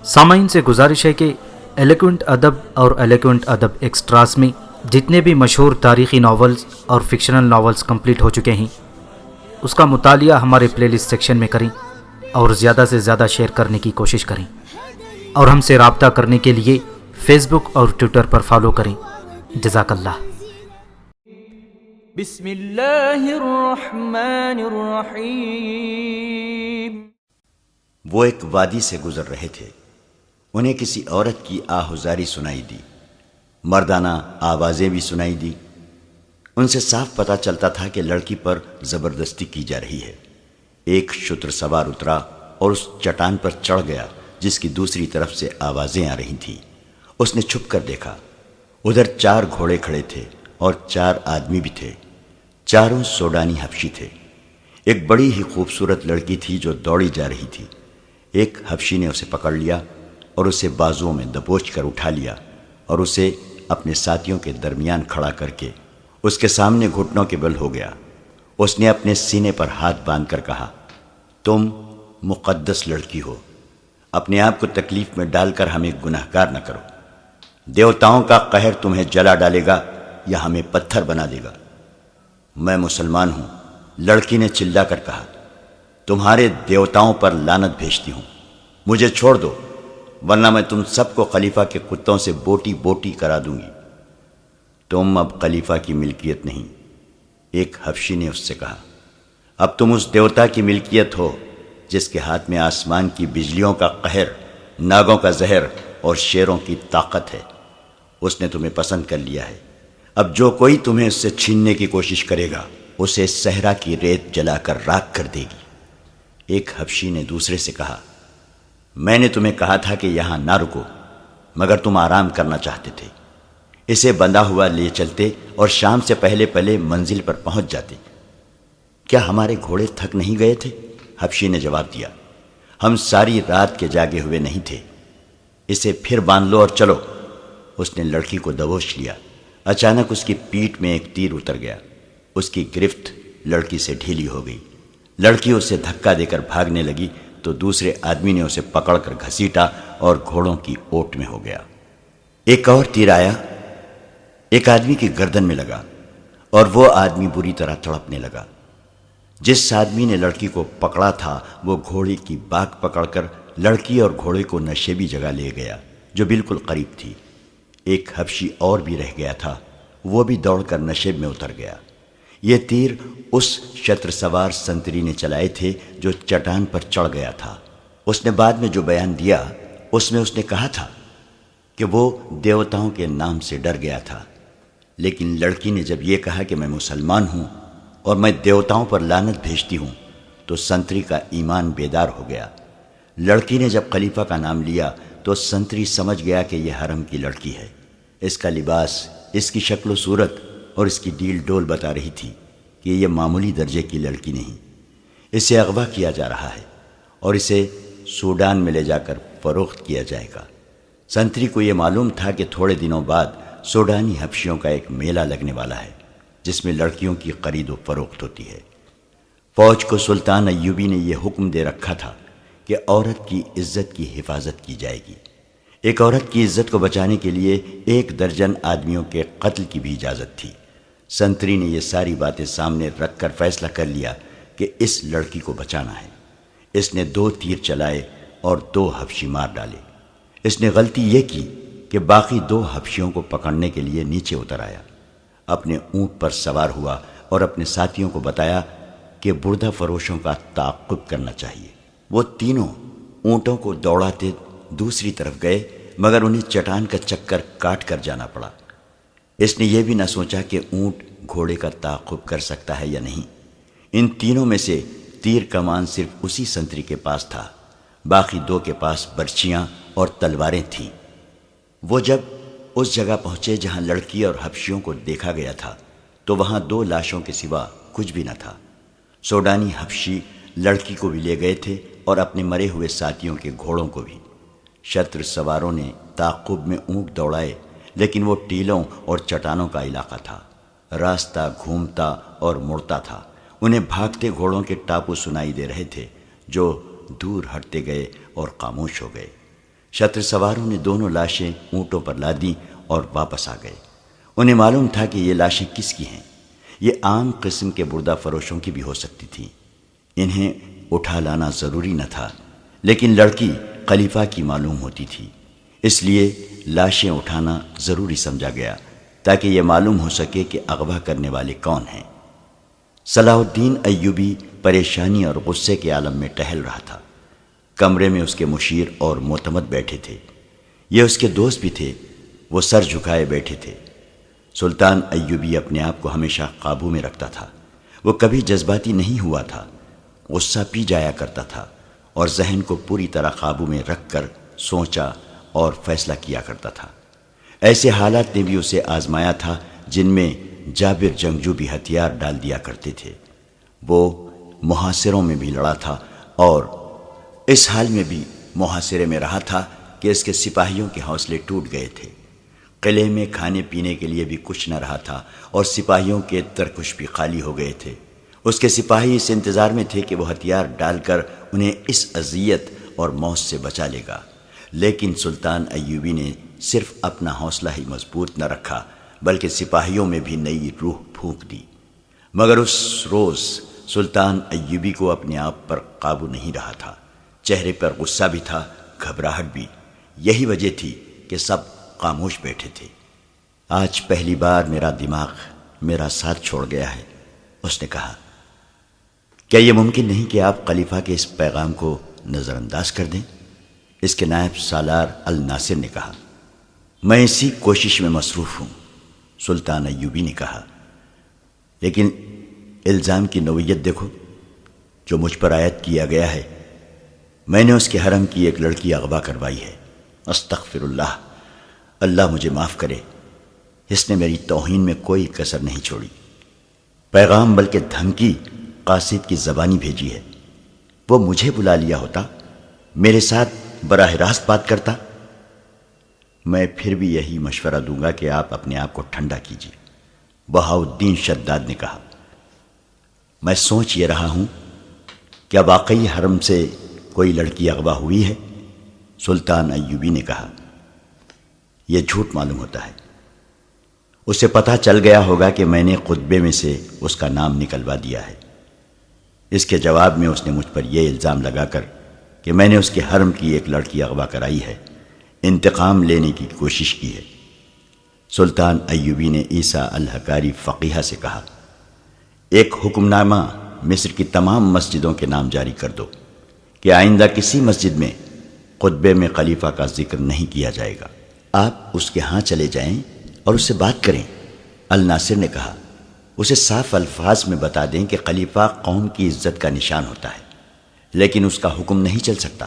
سامعین سے گزارش ہے کہ ایلیکوینٹ ادب اور ایلیکوینٹ ادب ایکسٹراز میں جتنے بھی مشہور تاریخی ناولز اور فکشنل ناولز کمپلیٹ ہو چکے ہیں اس کا مطالعہ ہمارے پلے لسٹ سیکشن میں کریں اور زیادہ سے زیادہ شیئر کرنے کی کوشش کریں، اور ہم سے رابطہ کرنے کے لیے فیس بک اور ٹویٹر پر فالو کریں۔ جزاک اللہ۔ بسم اللہ الرحمن الرحیم۔ وہ ایک وادی سے گزر رہے تھے، انہیں کسی عورت کی آہوزاری سنائی دی، مردانہ آوازیں بھی سنائی دی۔ ان سے صاف پتہ چلتا تھا کہ لڑکی پر زبردستی کی جا رہی ہے۔ ایک شتر سوار اترا اور اس چٹان پر چڑھ گیا جس کی دوسری طرف سے آوازیں آ رہی تھیں۔ اس نے چھپ کر دیکھا، ادھر 4 گھوڑے کھڑے تھے اور 4 آدمی بھی تھے، چاروں سوڈانی حبشی تھے۔ ایک بڑی ہی خوبصورت لڑکی تھی جو دوڑی جا رہی تھی۔ ایک حبشی نے اسے پکڑ لیا اور اسے بازوؤں میں دبوچ کر اٹھا لیا اور اسے اپنے ساتھیوں کے درمیان کھڑا کر کے اس کے سامنے گھٹنوں کے بل ہو گیا۔ اس نے اپنے سینے پر ہاتھ باندھ کر کہا، تم مقدس لڑکی ہو، اپنے آپ کو تکلیف میں ڈال کر ہمیں گنہگار نہ کرو۔ دیوتاؤں کا قہر تمہیں جلا ڈالے گا یا ہمیں پتھر بنا دے گا۔ میں مسلمان ہوں، لڑکی نے چلا کر کہا، تمہارے دیوتاؤں پر لعنت بھیجتی ہوں، مجھے چھوڑ دو ورنہ میں تم سب کو خلیفہ کے کتوں سے بوٹی بوٹی کرا دوں گی۔ تم اب خلیفہ کی ملکیت نہیں، ایک حبشی نے اس سے کہا، اب تم اس دیوتا کی ملکیت ہو جس کے ہاتھ میں آسمان کی بجلیوں کا قہر، ناگوں کا زہر اور شیروں کی طاقت ہے۔ اس نے تمہیں پسند کر لیا ہے، اب جو کوئی تمہیں اس سے چھیننے کی کوشش کرے گا اسے صحرا کی ریت جلا کر راکھ کر دے گی۔ ایک حبشی نے دوسرے سے کہا، میں نے تمہیں کہا تھا کہ یہاں نہ رکو مگر تم آرام کرنا چاہتے تھے، اسے بندھا ہوا لے چلتے اور شام سے پہلے پہلے منزل پر پہنچ جاتے۔ کیا ہمارے گھوڑے تھک نہیں گئے تھے؟ حبشی نے جواب دیا، ہم ساری رات کے جاگے ہوئے نہیں تھے، اسے پھر باندھ لو اور چلو۔ اس نے لڑکی کو دبوچ لیا، اچانک اس کی پیٹھ میں ایک تیر اتر گیا، اس کی گرفت لڑکی سے ڈھیلی ہو گئی۔ لڑکی اسے دھکا دے کر بھاگنے لگی تو دوسرے آدمی نے اسے پکڑ کر گھسیٹا اور گھوڑوں کی اوٹ میں ہو گیا۔ ایک اور تیر آیا، ایک آدمی کی گردن میں لگا اور وہ آدمی بری طرح تڑپنے لگا۔ جس آدمی نے لڑکی کو پکڑا تھا وہ گھوڑے کی باک پکڑ کر لڑکی اور گھوڑے کو نشیبی جگہ لے گیا جو بالکل قریب تھی۔ ایک حبشی اور بھی رہ گیا تھا، وہ بھی دوڑ کر نشیب میں اتر گیا۔ یہ تیر اس شتر سوار سنتری نے چلائے تھے جو چٹان پر چڑھ گیا تھا۔ اس نے بعد میں جو بیان دیا اس میں اس نے کہا تھا کہ وہ دیوتاؤں کے نام سے ڈر گیا تھا، لیکن لڑکی نے جب یہ کہا کہ میں مسلمان ہوں اور میں دیوتاؤں پر لعنت بھیجتی ہوں تو سنتری کا ایمان بیدار ہو گیا۔ لڑکی نے جب خلیفہ کا نام لیا تو سنتری سمجھ گیا کہ یہ حرم کی لڑکی ہے۔ اس کا لباس، اس کی شکل و صورت اور اس کی ڈیل ڈول بتا رہی تھی کہ یہ معمولی درجے کی لڑکی نہیں، اسے اغوا کیا جا رہا ہے اور اسے سوڈان میں لے جا کر فروخت کیا جائے گا۔ سنتری کو یہ معلوم تھا کہ تھوڑے دنوں بعد سوڈانی حبشیوں کا ایک میلہ لگنے والا ہے جس میں لڑکیوں کی خرید و فروخت ہوتی ہے۔ فوج کو سلطان ایوبی نے یہ حکم دے رکھا تھا کہ عورت کی عزت کی حفاظت کی جائے گی۔ ایک عورت کی عزت کو بچانے کے لیے 1 درجن آدمیوں کے قتل کی بھی اجازت تھی۔ سنتری نے یہ ساری باتیں سامنے رکھ کر فیصلہ کر لیا کہ اس لڑکی کو بچانا ہے۔ اس نے 2 تیر چلائے اور 2 حبشی مار ڈالے۔ اس نے غلطی یہ کی کہ باقی 2 حبشیوں کو پکڑنے کے لیے نیچے اتر آیا، اپنے اونٹ پر سوار ہوا اور اپنے ساتھیوں کو بتایا کہ بردہ فروشوں کا تعاقب کرنا چاہیے۔ وہ تینوں اونٹوں کو دوڑاتے دوسری طرف گئے مگر انہیں چٹان کا چکر کاٹ کر جانا پڑا۔ اس نے یہ بھی نہ سوچا کہ اونٹ گھوڑے کا تعاقب کر سکتا ہے یا نہیں۔ ان تینوں میں سے تیر کمان صرف اسی سنتری کے پاس تھا، باقی 2 کے پاس برچیاں اور تلواریں تھیں۔ وہ جب اس جگہ پہنچے جہاں لڑکی اور حبشیوں کو دیکھا گیا تھا تو وہاں 2 لاشوں کے سوا کچھ بھی نہ تھا۔ سوڈانی حبشی لڑکی کو بھی لے گئے تھے اور اپنے مرے ہوئے ساتھیوں کے گھوڑوں کو بھی۔ شتر سواروں نے تعاقب میں اونٹ دوڑائے لیکن وہ ٹیلوں اور چٹانوں کا علاقہ تھا، راستہ گھومتا اور مڑتا تھا۔ انہیں بھاگتے گھوڑوں کے ٹاپو سنائی دے رہے تھے جو دور ہٹتے گئے اور خاموش ہو گئے۔ شتر سواروں نے دونوں لاشیں اونٹوں پر لادیں اور واپس آ گئے۔ انہیں معلوم تھا کہ یہ لاشیں کس کی ہیں۔ یہ عام قسم کے بردہ فروشوں کی بھی ہو سکتی تھیں۔ انہیں اٹھا لانا ضروری نہ تھا، لیکن لڑکی خلیفہ کی معلوم ہوتی تھی، اس لیے لاشیں اٹھانا ضروری سمجھا گیا تاکہ یہ معلوم ہو سکے کہ اغوا کرنے والے کون ہیں۔ صلاح الدین ایوبی پریشانی اور غصے کے عالم میں ٹہل رہا تھا۔ کمرے میں اس کے مشیر اور معتمد بیٹھے تھے، یہ اس کے دوست بھی تھے۔ وہ سر جھکائے بیٹھے تھے۔ سلطان ایوبی اپنے آپ کو ہمیشہ قابو میں رکھتا تھا۔ وہ کبھی جذباتی نہیں ہوا تھا، غصہ پی جایا کرتا تھا اور ذہن کو پوری طرح قابو میں رکھ کر سوچا اور فیصلہ کیا کرتا تھا۔ ایسے حالات نے بھی اسے آزمایا تھا جن میں جابر جنگجو بھی ہتھیار ڈال دیا کرتے تھے۔ وہ محاصروں میں بھی لڑا تھا اور اس حال میں بھی محاصرے میں رہا تھا کہ اس کے سپاہیوں کے حوصلے ٹوٹ گئے تھے۔ قلعے میں کھانے پینے کے لیے بھی کچھ نہ رہا تھا اور سپاہیوں کے ترکش بھی خالی ہو گئے تھے۔ اس کے سپاہی اس انتظار میں تھے کہ وہ ہتھیار ڈال کر انہیں اس اذیت اور موت سے بچا لے گا، لیکن سلطان ایوبی نے صرف اپنا حوصلہ ہی مضبوط نہ رکھا بلکہ سپاہیوں میں بھی نئی روح پھونک دی۔ مگر اس روز سلطان ایوبی کو اپنے آپ پر قابو نہیں رہا تھا۔ چہرے پر غصہ بھی تھا، گھبراہٹ بھی۔ یہی وجہ تھی کہ سب خاموش بیٹھے تھے۔ آج پہلی بار میرا دماغ میرا ساتھ چھوڑ گیا ہے، اس نے کہا۔ کیا یہ ممکن نہیں کہ آپ خلیفہ کے اس پیغام کو نظر انداز کر دیں؟ اس کے نائب سالار الناصر نے کہا۔ میں اسی کوشش میں مصروف ہوں، سلطان ایوبی نے کہا، لیکن الزام کی نوعیت دیکھو جو مجھ پر عائد کیا گیا ہے۔ میں نے اس کے حرم کی ایک لڑکی اغوا کروائی ہے۔ استغفر اللہ، اللہ مجھے معاف کرے، اس نے میری توہین میں کوئی کسر نہیں چھوڑی۔ پیغام بلکہ دھمکی قاصد کی زبانی بھیجی ہے۔ وہ مجھے بلا لیا ہوتا، میرے ساتھ براہ راست بات کرتا۔ میں پھر بھی یہی مشورہ دوں گا کہ آپ اپنے آپ کو ٹھنڈا کیجیے، بہاؤالدین شداد نے کہا۔ میں سوچ یہ رہا ہوں، کیا واقعی حرم سے کوئی لڑکی اغوا ہوئی ہے؟ سلطان ایوبی نے کہا۔ یہ جھوٹ معلوم ہوتا ہے۔ اسے پتہ چل گیا ہوگا کہ میں نے خطبے میں سے اس کا نام نکلوا دیا ہے۔ اس کے جواب میں اس نے مجھ پر یہ الزام لگا کر کہ میں نے اس کے حرم کی ایک لڑکی اغوا کرائی ہے، انتقام لینے کی کوشش کی ہے۔ سلطان ایوبی نے عیسیٰ الحکاری فقیہ سے کہا، ایک حکم نامہ مصر کی تمام مسجدوں کے نام جاری کر دو کہ آئندہ کسی مسجد میں خطبے میں خلیفہ کا ذکر نہیں کیا جائے گا۔ آپ اس کے ہاں چلے جائیں اور اس سے بات کریں، الناصر نے کہا۔ اسے صاف الفاظ میں بتا دیں کہ خلیفہ قوم کی عزت کا نشان ہوتا ہے، لیکن اس کا حکم نہیں چل سکتا،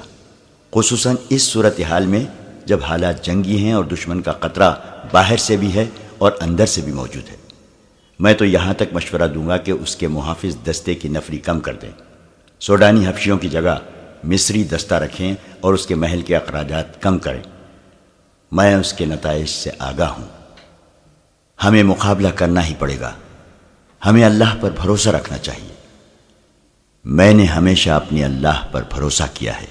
خصوصاً اس صورتحال میں جب حالات جنگی ہیں اور دشمن کا خطرہ باہر سے بھی ہے اور اندر سے بھی موجود ہے۔ میں تو یہاں تک مشورہ دوں گا کہ اس کے محافظ دستے کی نفری کم کر دیں، سوڈانی حبشیوں کی جگہ مصری دستہ رکھیں اور اس کے محل کے اخراجات کم کریں۔ میں اس کے نتائج سے آگاہ ہوں۔ ہمیں مقابلہ کرنا ہی پڑے گا، ہمیں اللہ پر بھروسہ رکھنا چاہیے۔ میں نے ہمیشہ اپنے اللہ پر بھروسہ کیا ہے،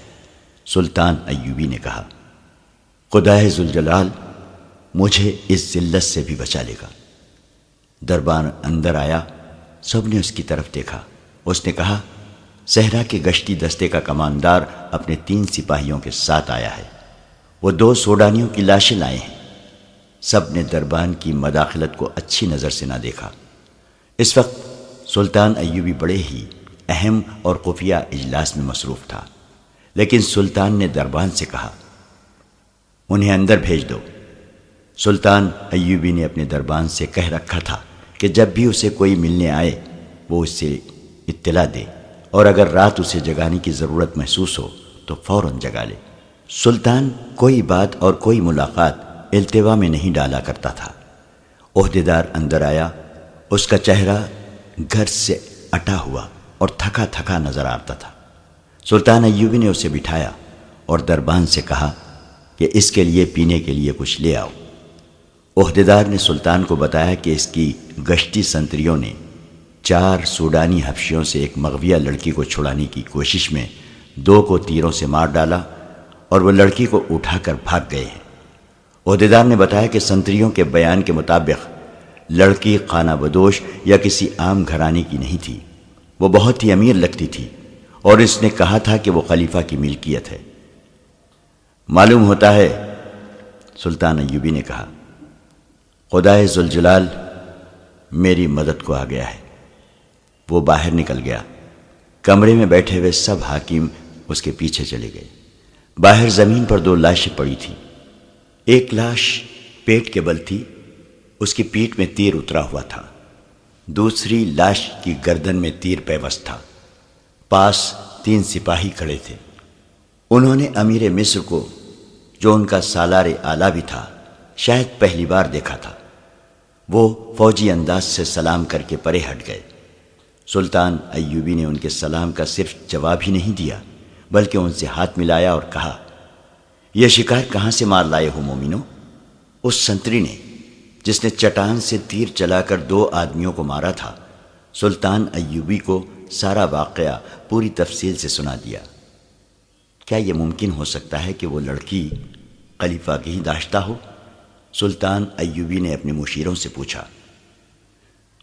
سلطان ایوبی نے کہا۔ خدائے ذوالجلال مجھے اس ذلت سے بھی بچا لے گا۔ دربار اندر آیا، سب نے اس کی طرف دیکھا۔ اس نے کہا، صحرا کے گشتی دستے کا کماندار اپنے 3 سپاہیوں کے ساتھ آیا ہے، وہ 2 سوڈانیوں کی لاشیں لائے ہیں۔ سب نے دربان کی مداخلت کو اچھی نظر سے نہ دیکھا۔ اس وقت سلطان ایوبی بڑے ہی اہم اور خفیہ اجلاس میں مصروف تھا، لیکن سلطان نے دربان سے کہا، انہیں اندر بھیج دو۔ سلطان ایوبی نے اپنے دربان سے کہہ رکھا تھا کہ جب بھی اسے کوئی ملنے آئے وہ اس سے اطلاع دے، اور اگر رات اسے جگانے کی ضرورت محسوس ہو تو فوراً جگا لے۔ سلطان کوئی بات اور کوئی ملاقات التوا میں نہیں ڈالا کرتا تھا۔ عہدیدار اندر آیا، اس کا چہرہ گھر سے اٹا ہوا اور تھکا تھکا نظر آتا تھا۔ سلطان ایوبی نے اسے بٹھایا اور دربان سے کہا کہ اس کے لیے پینے کے لیے کچھ لے آؤ۔ عہدیدار نے سلطان کو بتایا کہ اس کی گشتی سنتریوں نے 4 سوڈانی حبشیوں سے ایک مغویہ لڑکی کو چھڑانے کی کوشش میں 2 کو تیروں سے مار ڈالا اور وہ لڑکی کو اٹھا کر بھاگ گئے ہیں۔ عہدیدار نے بتایا کہ سنتریوں کے بیان کے مطابق لڑکی خانہ بدوش یا کسی عام گھرانے کی نہیں تھی، وہ بہت ہی امیر لگتی تھی اور اس نے کہا تھا کہ وہ خلیفہ کی ملکیت ہے۔ معلوم ہوتا ہے، سلطان ایوبی نے کہا، خدائے ذوالجلال میری مدد کو آ گیا ہے۔ وہ باہر نکل گیا۔ کمرے میں بیٹھے ہوئے سب حاکم اس کے پیچھے چلے گئے۔ باہر زمین پر 2 لاشیں پڑی تھیں۔ ایک لاش پیٹ کے بل تھی، اس کی پیٹھ میں تیر اترا ہوا تھا۔ دوسری لاش کی گردن میں تیر پیوست تھا۔ پاس 3 سپاہی کھڑے تھے۔ انہوں نے امیر مصر کو، جو ان کا سالار اعلیٰ بھی تھا، شاید پہلی بار دیکھا تھا۔ وہ فوجی انداز سے سلام کر کے پرے ہٹ گئے۔ سلطان ایوبی نے ان کے سلام کا صرف جواب ہی نہیں دیا، بلکہ ان سے ہاتھ ملایا اور کہا، یہ شکار کہاں سے مار لائے ہو مومنو؟ اس سنتری نے جس نے چٹان سے تیر چلا کر 2 آدمیوں کو مارا تھا، سلطان ایوبی کو سارا واقعہ پوری تفصیل سے سنا دیا۔ کیا یہ ممکن ہو سکتا ہے کہ وہ لڑکی خلیفہ کی ہی داشتہ ہو؟ سلطان ایوبی نے اپنے مشیروں سے پوچھا۔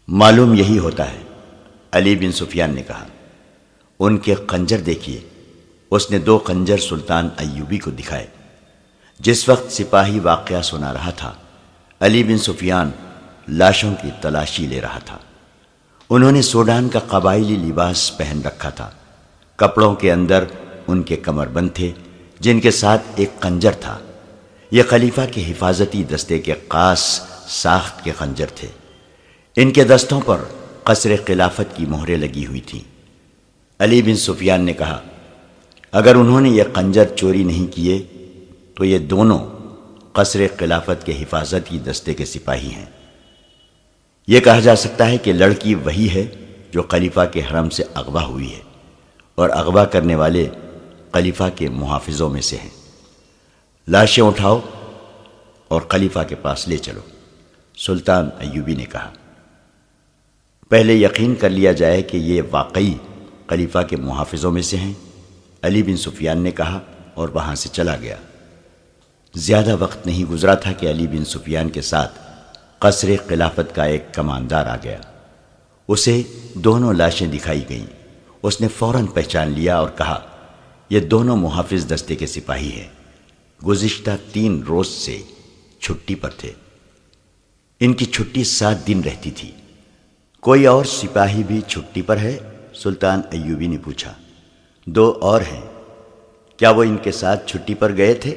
معلوم یہی ہوتا ہے، علی بن سفیان نے کہا۔ ان کے خنجر دیکھیے۔ اس نے 2 خنجر سلطان ایوبی کو دکھائے۔ جس وقت سپاہی واقعہ سنا رہا تھا، علی بن سفیان لاشوں کی تلاشی لے رہا تھا۔ انہوں نے سوڈان کا قبائلی لباس پہن رکھا تھا۔ کپڑوں کے اندر ان کے کمر بند تھے، جن کے ساتھ ایک خنجر تھا۔ یہ خلیفہ کے حفاظتی دستے کے خاص ساخت کے خنجر تھے۔ ان کے دستوں پر قصر خلافت کی مہریں لگی ہوئی تھیں۔ علی بن سفیان نے کہا، اگر انہوں نے یہ خنجر چوری نہیں کیے تو یہ دونوں قصر خلافت کے حفاظتی دستے کے سپاہی ہیں۔ یہ کہا جا سکتا ہے کہ لڑکی وہی ہے جو خلیفہ کے حرم سے اغوا ہوئی ہے، اور اغوا کرنے والے خلیفہ کے محافظوں میں سے ہیں۔ لاشیں اٹھاؤ اور خلیفہ کے پاس لے چلو، سلطان ایوبی نے کہا۔ پہلے یقین کر لیا جائے کہ یہ واقعی خلیفہ کے محافظوں میں سے ہیں، علی بن سفیان نے کہا، اور وہاں سے چلا گیا۔ زیادہ وقت نہیں گزرا تھا کہ علی بن سفیان کے ساتھ قصر خلافت کا ایک کماندار آ گیا۔ اسے دونوں لاشیں دکھائی گئیں۔ اس نے فوراً پہچان لیا اور کہا، یہ دونوں محافظ دستے کے سپاہی ہیں، گزشتہ 3 روز سے چھٹی پر تھے۔ ان کی چھٹی 7 دن رہتی تھی۔ کوئی اور سپاہی بھی چھٹی پر ہے؟ سلطان ایوبی نے پوچھا۔ 2 اور ہیں۔ کیا وہ ان کے ساتھ چھٹی پر گئے تھے؟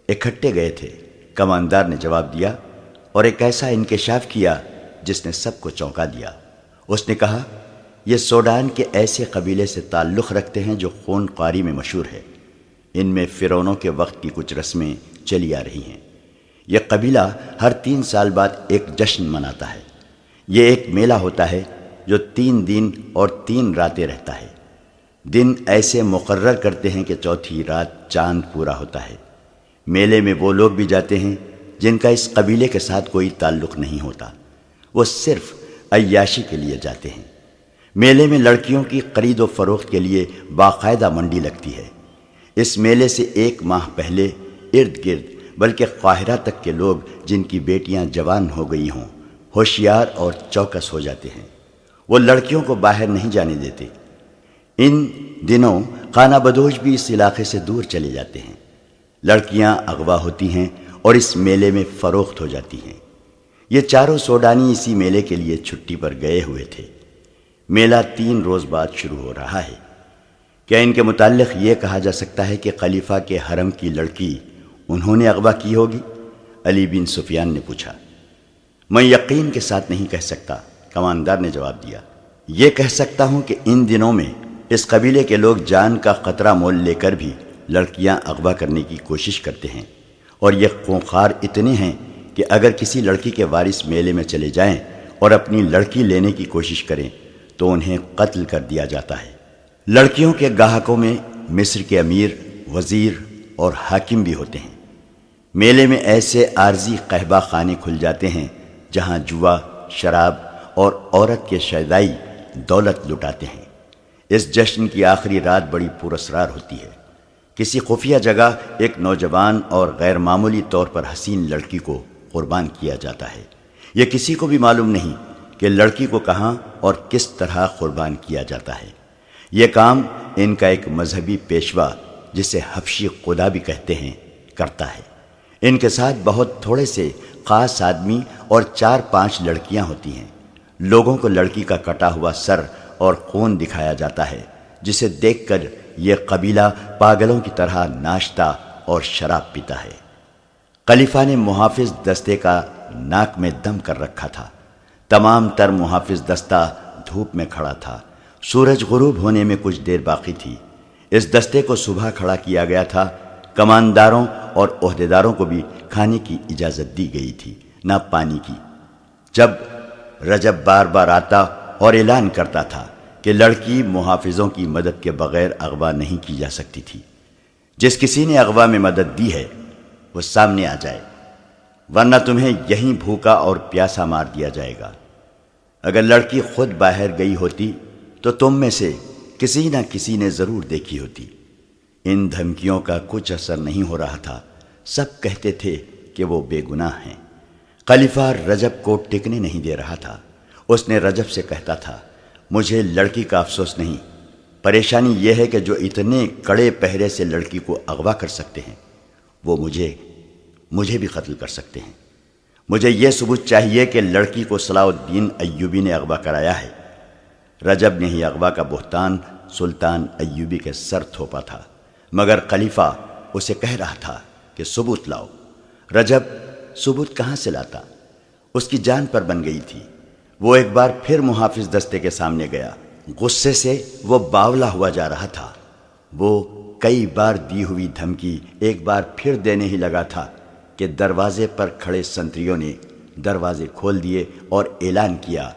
اکٹھے گئے تھے، کماندار نے جواب دیا، اور ایک ایسا انکشاف کیا جس نے سب کو چونکا دیا۔ اس نے کہا، یہ سوڈان کے ایسے قبیلے سے تعلق رکھتے ہیں جو خون خواری میں مشہور ہے۔ ان میں فرعونوں کے وقت کی کچھ رسمیں چلی آ رہی ہیں۔ یہ قبیلہ ہر 3 سال بعد ایک جشن مناتا ہے۔ یہ ایک میلہ ہوتا ہے جو 3 دن اور 3 راتیں رہتا ہے۔ دن ایسے مقرر کرتے ہیں کہ چوتھی رات چاند پورا ہوتا ہے۔ میلے میں وہ لوگ بھی جاتے ہیں جن کا اس قبیلے کے ساتھ کوئی تعلق نہیں ہوتا، وہ صرف عیاشی کے لیے جاتے ہیں۔ میلے میں لڑکیوں کی خرید و فروخت کے لیے باقاعدہ منڈی لگتی ہے۔ اس میلے سے 1 ماہ پہلے ارد گرد بلکہ قاہرہ تک کے لوگ جن کی بیٹیاں جوان ہو گئی ہوں ہوشیار اور چوکس ہو جاتے ہیں۔ وہ لڑکیوں کو باہر نہیں جانے دیتے۔ ان دنوں خانہ بدوش بھی اس علاقے سے دور چلے جاتے ہیں۔ لڑکیاں اغوا ہوتی ہیں اور اس میلے میں فروخت ہو جاتی ہیں۔ یہ چاروں سوڈانی اسی میلے کے لیے چھٹی پر گئے ہوئے تھے۔ میلہ 3 روز بعد شروع ہو رہا ہے۔ کیا ان کے متعلق یہ کہا جا سکتا ہے کہ خلیفہ کے حرم کی لڑکی انہوں نے اغوا کی ہوگی؟ علی بن سفیان نے پوچھا۔ میں یقین کے ساتھ نہیں کہہ سکتا، کماندار نے جواب دیا۔ یہ کہہ سکتا ہوں کہ ان دنوں میں اس قبیلے کے لوگ جان کا خطرہ مول لے کر بھی لڑکیاں اغوا کرنے کی کوشش کرتے ہیں، اور یہ خونخوار اتنے ہیں کہ اگر کسی لڑکی کے وارث میلے میں چلے جائیں اور اپنی لڑکی لینے کی کوشش کریں تو انہیں قتل کر دیا جاتا ہے۔ لڑکیوں کے گاہکوں میں مصر کے امیر، وزیر اور حاکم بھی ہوتے ہیں۔ میلے میں ایسے عارضی قہبہ خانے کھل جاتے ہیں جہاں جوا، شراب اور عورت کے شیدائی دولت لٹاتے ہیں۔ اس جشن کی آخری رات بڑی پراسرار ہوتی ہے۔ کسی خفیہ جگہ ایک نوجوان اور غیر معمولی طور پر حسین لڑکی کو قربان کیا جاتا ہے۔ یہ کسی کو بھی معلوم نہیں کہ لڑکی کو کہاں اور کس طرح قربان کیا جاتا ہے۔ یہ کام ان کا ایک مذہبی پیشوا، جسے حبشی خدا بھی کہتے ہیں، کرتا ہے۔ ان کے ساتھ بہت تھوڑے سے خاص آدمی اور 4-5 لڑکیاں ہوتی ہیں۔ لوگوں کو لڑکی کا کٹا ہوا سر اور خون دکھایا جاتا ہے، جسے دیکھ کر یہ قبیلہ پاگلوں کی طرح ناشتا اور شراب پیتا ہے۔ خلیفہ نے محافظ دستے کا ناک میں دم کر رکھا تھا۔ تمام تر محافظ دستہ دھوپ میں کھڑا تھا۔ سورج غروب ہونے میں کچھ دیر باقی تھی۔ اس دستے کو صبح کھڑا کیا گیا تھا۔ کمانداروں اور عہدیداروں کو بھی کھانے کی اجازت دی گئی تھی، نہ پانی کی۔ جب رجب بار بار آتا اور اعلان کرتا تھا کہ لڑکی محافظوں کی مدد کے بغیر اغوا نہیں کی جا سکتی تھی۔ جس کسی نے اغوا میں مدد دی ہے وہ سامنے آ جائے، ورنہ تمہیں یہیں بھوکا اور پیاسا مار دیا جائے گا۔ اگر لڑکی خود باہر گئی ہوتی تو تم میں سے کسی نہ کسی نے ضرور دیکھی ہوتی۔ ان دھمکیوں کا کچھ اثر نہیں ہو رہا تھا۔ سب کہتے تھے کہ وہ بے گناہ ہیں۔ خلیفہ رجب کو ٹکنے نہیں دے رہا تھا۔ اس نے رجب سے کہتا تھا، مجھے لڑکی کا افسوس نہیں، پریشانی یہ ہے کہ جو اتنے کڑے پہرے سے لڑکی کو اغوا کر سکتے ہیں وہ مجھے بھی قتل کر سکتے ہیں۔ مجھے یہ ثبوت چاہیے کہ لڑکی کو صلاح الدین ایوبی نے اغوا کرایا ہے۔ رجب نے ہی اغوا کا بہتان سلطان ایوبی کے سر تھوپا تھا، مگر خلیفہ اسے کہہ رہا تھا کہ ثبوت لاؤ۔ رجب ثبوت کہاں سے لاتا؟ اس کی جان پر بن گئی تھی۔ وہ ایک بار پھر محافظ دستے کے سامنے گیا۔ غصے سے وہ باولا ہوا جا رہا تھا۔ وہ کئی بار دی ہوئی دھمکی ایک بار پھر دینے ہی لگا تھا کہ دروازے پر کھڑے سنتریوں نے دروازے کھول دیے اور اعلان کیا،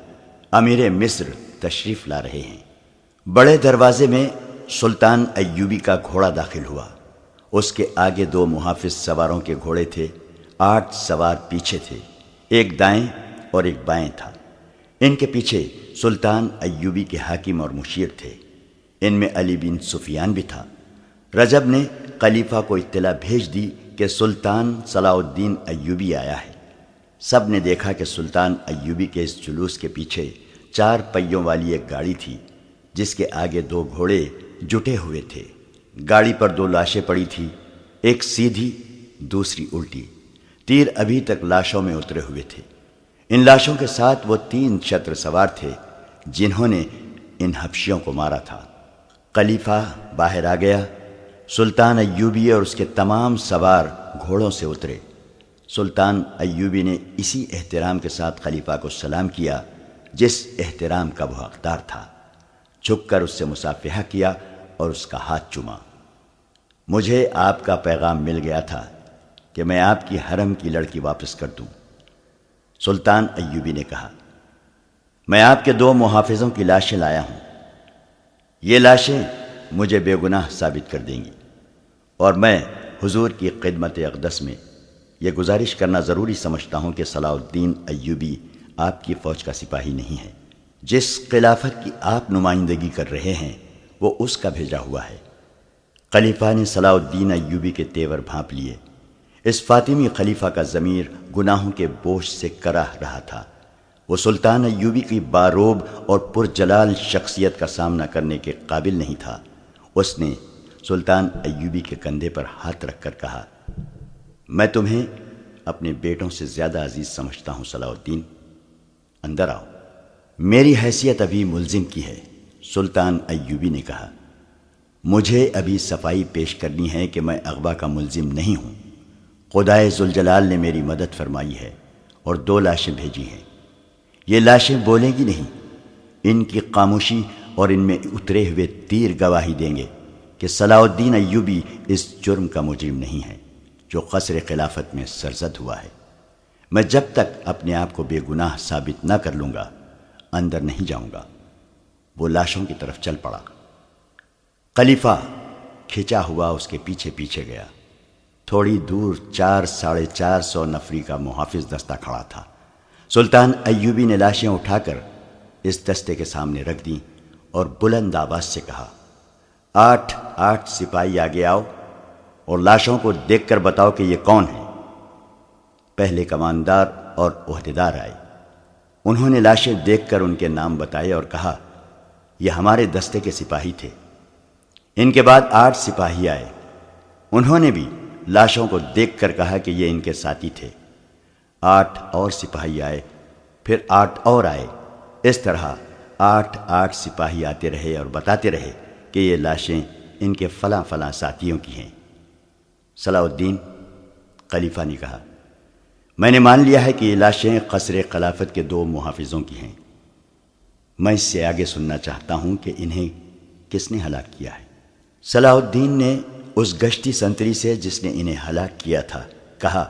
امیر مصر تشریف لا رہے ہیں۔ بڑے دروازے میں سلطان ایوبی کا گھوڑا داخل ہوا۔ اس کے آگے 2 محافظ سواروں کے گھوڑے تھے، 8 سوار پیچھے تھے، ایک دائیں اور ایک بائیں تھا۔ ان کے پیچھے سلطان ایوبی کے حاکم اور مشیر تھے۔ ان میں علی بن سفیان بھی تھا۔ رجب نے خلیفہ کو اطلاع بھیج دی کہ سلطان صلاح الدین ایوبی آیا ہے۔ سب نے دیکھا کہ سلطان ایوبی کے اس جلوس کے پیچھے 4 پہیوں والی ایک گاڑی تھی، جس کے آگے 2 گھوڑے جٹے ہوئے تھے۔ گاڑی پر 2 لاشیں پڑی تھی، ایک سیدھی دوسری الٹی۔ تیر ابھی تک لاشوں میں اترے ہوئے تھے۔ ان لاشوں کے ساتھ وہ 3 چتر سوار تھے جنہوں نے ان حبشیوں کو مارا تھا۔ خلیفہ باہر آ گیا۔ سلطان ایوبی اور اس کے تمام سوار گھوڑوں سے اترے۔ سلطان ایوبی نے اسی احترام کے ساتھ خلیفہ کو سلام کیا جس احترام کا وہ حقدار تھا۔ جھک کر اس سے مصافحہ کیا اور اس کا ہاتھ چوما۔ مجھے آپ کا پیغام مل گیا تھا کہ میں آپ کی حرم کی لڑکی واپس کر دوں۔ سلطان ایوبی نے کہا، میں آپ کے 2 محافظوں کی لاشیں لایا ہوں۔ یہ لاشیں مجھے بے گناہ ثابت کر دیں گی، اور میں حضور کی خدمت اقدس میں یہ گزارش کرنا ضروری سمجھتا ہوں کہ صلاح الدین ایوبی آپ کی فوج کا سپاہی نہیں ہے۔ جس خلافت کی آپ نمائندگی کر رہے ہیں وہ اس کا بھیجا ہوا ہے۔ خلیفہ نے صلاح الدین ایوبی کے تیور بھانپ لیے۔ اس فاطمی خلیفہ کا ضمیر گناہوں کے بوجھ سے کراہ رہا تھا۔ وہ سلطان ایوبی کی باروب اور پرجلال شخصیت کا سامنا کرنے کے قابل نہیں تھا۔ اس نے سلطان ایوبی کے کندھے پر ہاتھ رکھ کر کہا، میں تمہیں اپنے بیٹوں سے زیادہ عزیز سمجھتا ہوں صلاح الدین، اندر آؤ۔ میری حیثیت ابھی ملزم کی ہے۔ سلطان ایوبی نے کہا، مجھے ابھی صفائی پیش کرنی ہے کہ میں اغوا کا ملزم نہیں ہوں۔ خدائے ذوالجلال نے میری مدد فرمائی ہے اور 2 لاشیں بھیجی ہیں۔ یہ لاشیں بولیں گی نہیں، ان کی خاموشی اور ان میں اترے ہوئے تیر گواہی دیں گے کہ صلاح الدین ایوبی اس جرم کا مجرم نہیں ہے جو قصر خلافت میں سرزد ہوا ہے۔ میں جب تک اپنے آپ کو بے گناہ ثابت نہ کر لوں گا اندر نہیں جاؤں گا۔ وہ لاشوں کی طرف چل پڑا۔ خلیفہ کھچا ہوا اس کے پیچھے پیچھے گیا۔ تھوڑی دور 400-450 نفری کا محافظ دستہ کھڑا تھا۔ سلطان ایوبی نے لاشیں اٹھا کر اس دستے کے سامنے رکھ دیں اور بلند آواز سے کہا، 8 سپاہی آگے آؤ اور لاشوں کو دیکھ کر بتاؤ کہ یہ کون ہے۔ پہلے کماندار اور عہدیدار آئے، انہوں نے لاشیں دیکھ کر ان کے نام بتائے اور کہا یہ ہمارے دستے کے سپاہی تھے۔ ان کے بعد 8 سپاہی آئے، انہوں نے بھی لاشوں کو دیکھ کر کہا کہ یہ ان کے ساتھی تھے۔ 8 اور سپاہی آئے، پھر 8 اور آئے، اس طرح 8 سپاہی آتے رہے اور بتاتے رہے کہ یہ لاشیں ان کے فلاں فلاں ساتھیوں کی ہیں۔ صلاح الدین خلیفہ نے کہا میں نے مان لیا ہے کہ یہ لاشیں قصر خلافت کے 2 محافظوں کی ہیں۔ میں اس سے آگے سننا چاہتا ہوں کہ انہیں کس نے ہلاک کیا ہے۔ صلاح الدین نے اس گشتی سنتری سے جس نے انہیں ہلاک کیا تھا کہا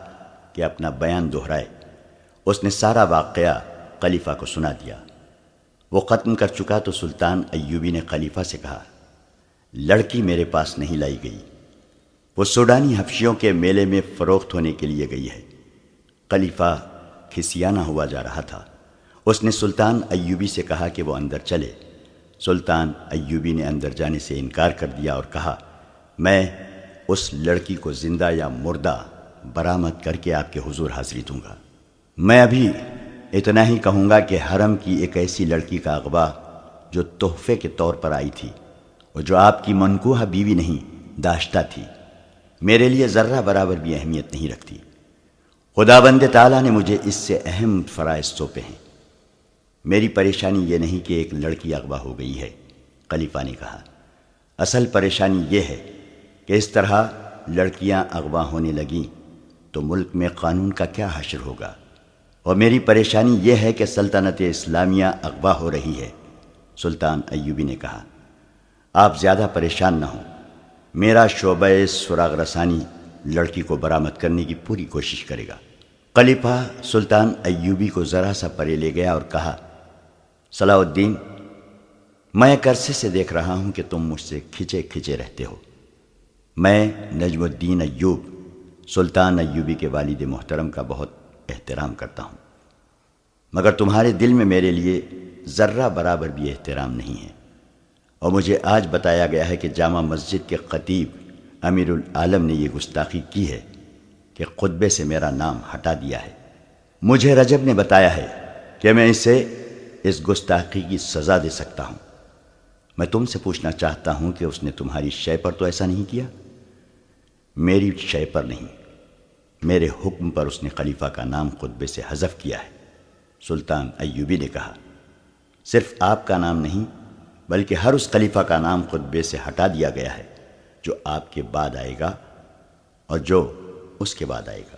کہ اپنا بیان دہرائے۔ اس نے سارا واقعہ خلیفہ کو سنا دیا۔ وہ ختم کر چکا تو سلطان ایوبی نے خلیفہ سے کہا لڑکی میرے پاس نہیں لائی گئی، وہ سوڈانی حبشیوں کے میلے میں فروخت ہونے کے لیے گئی ہے۔ خلیفہ کھسیانہ ہوا جا رہا تھا۔ اس نے سلطان ایوبی سے کہا کہ وہ اندر چلے۔ سلطان ایوبی نے اندر جانے سے انکار کر دیا اور کہا میں اس لڑکی کو زندہ یا مردہ برآمد کر کے آپ کے حضور حاضری دوں گا۔ میں ابھی اتنا ہی کہوں گا کہ حرم کی ایک ایسی لڑکی کا اغوا جو تحفے کے طور پر آئی تھی اور جو آپ کی منکوحہ بیوی نہیں داشتہ تھی، میرے لیے ذرہ برابر بھی اہمیت نہیں رکھتی۔ خداوند تعالیٰ نے مجھے اس سے اہم فرائض سونپے ہیں۔ میری پریشانی یہ نہیں کہ ایک لڑکی اغوا ہو گئی ہے، خلیفہ نے کہا، اصل پریشانی یہ ہے کہ اس طرح لڑکیاں اغوا ہونے لگیں تو ملک میں قانون کا کیا حشر ہوگا، اور میری پریشانی یہ ہے کہ سلطنت اسلامیہ اغوا ہو رہی ہے۔ سلطان ایوبی نے کہا آپ زیادہ پریشان نہ ہوں، میرا شعبہ سراغ رسانی لڑکی کو برآمد کرنے کی پوری کوشش کرے گا۔ خلیفہ سلطان ایوبی کو ذرا سا پرے لے گیا اور کہا صلاح الدین میں ایک عرصے سے دیکھ رہا ہوں کہ تم مجھ سے کھچے کھچے رہتے ہو۔ میں نجم الدین ایوب سلطان ایوبی کے والد محترم کا بہت احترام کرتا ہوں، مگر تمہارے دل میں میرے لیے ذرہ برابر بھی احترام نہیں ہے، اور مجھے آج بتایا گیا ہے کہ جامع مسجد کے خطیب امیر العالم نے یہ گستاخی کی ہے کہ خطبے سے میرا نام ہٹا دیا ہے۔ مجھے رجب نے بتایا ہے کہ میں اسے اس گستاخی کی سزا دے سکتا ہوں۔ میں تم سے پوچھنا چاہتا ہوں کہ اس نے تمہاری شے پر تو ایسا نہیں کیا؟ میری شے پر نہیں، میرے حکم پر اس نے خلیفہ کا نام خطبے سے حذف کیا ہے۔ سلطان ایوبی نے کہا صرف آپ کا نام نہیں بلکہ ہر اس خلیفہ کا نام خطبے سے ہٹا دیا گیا ہے جو آپ کے بعد آئے گا اور جو اس کے بعد آئے گا۔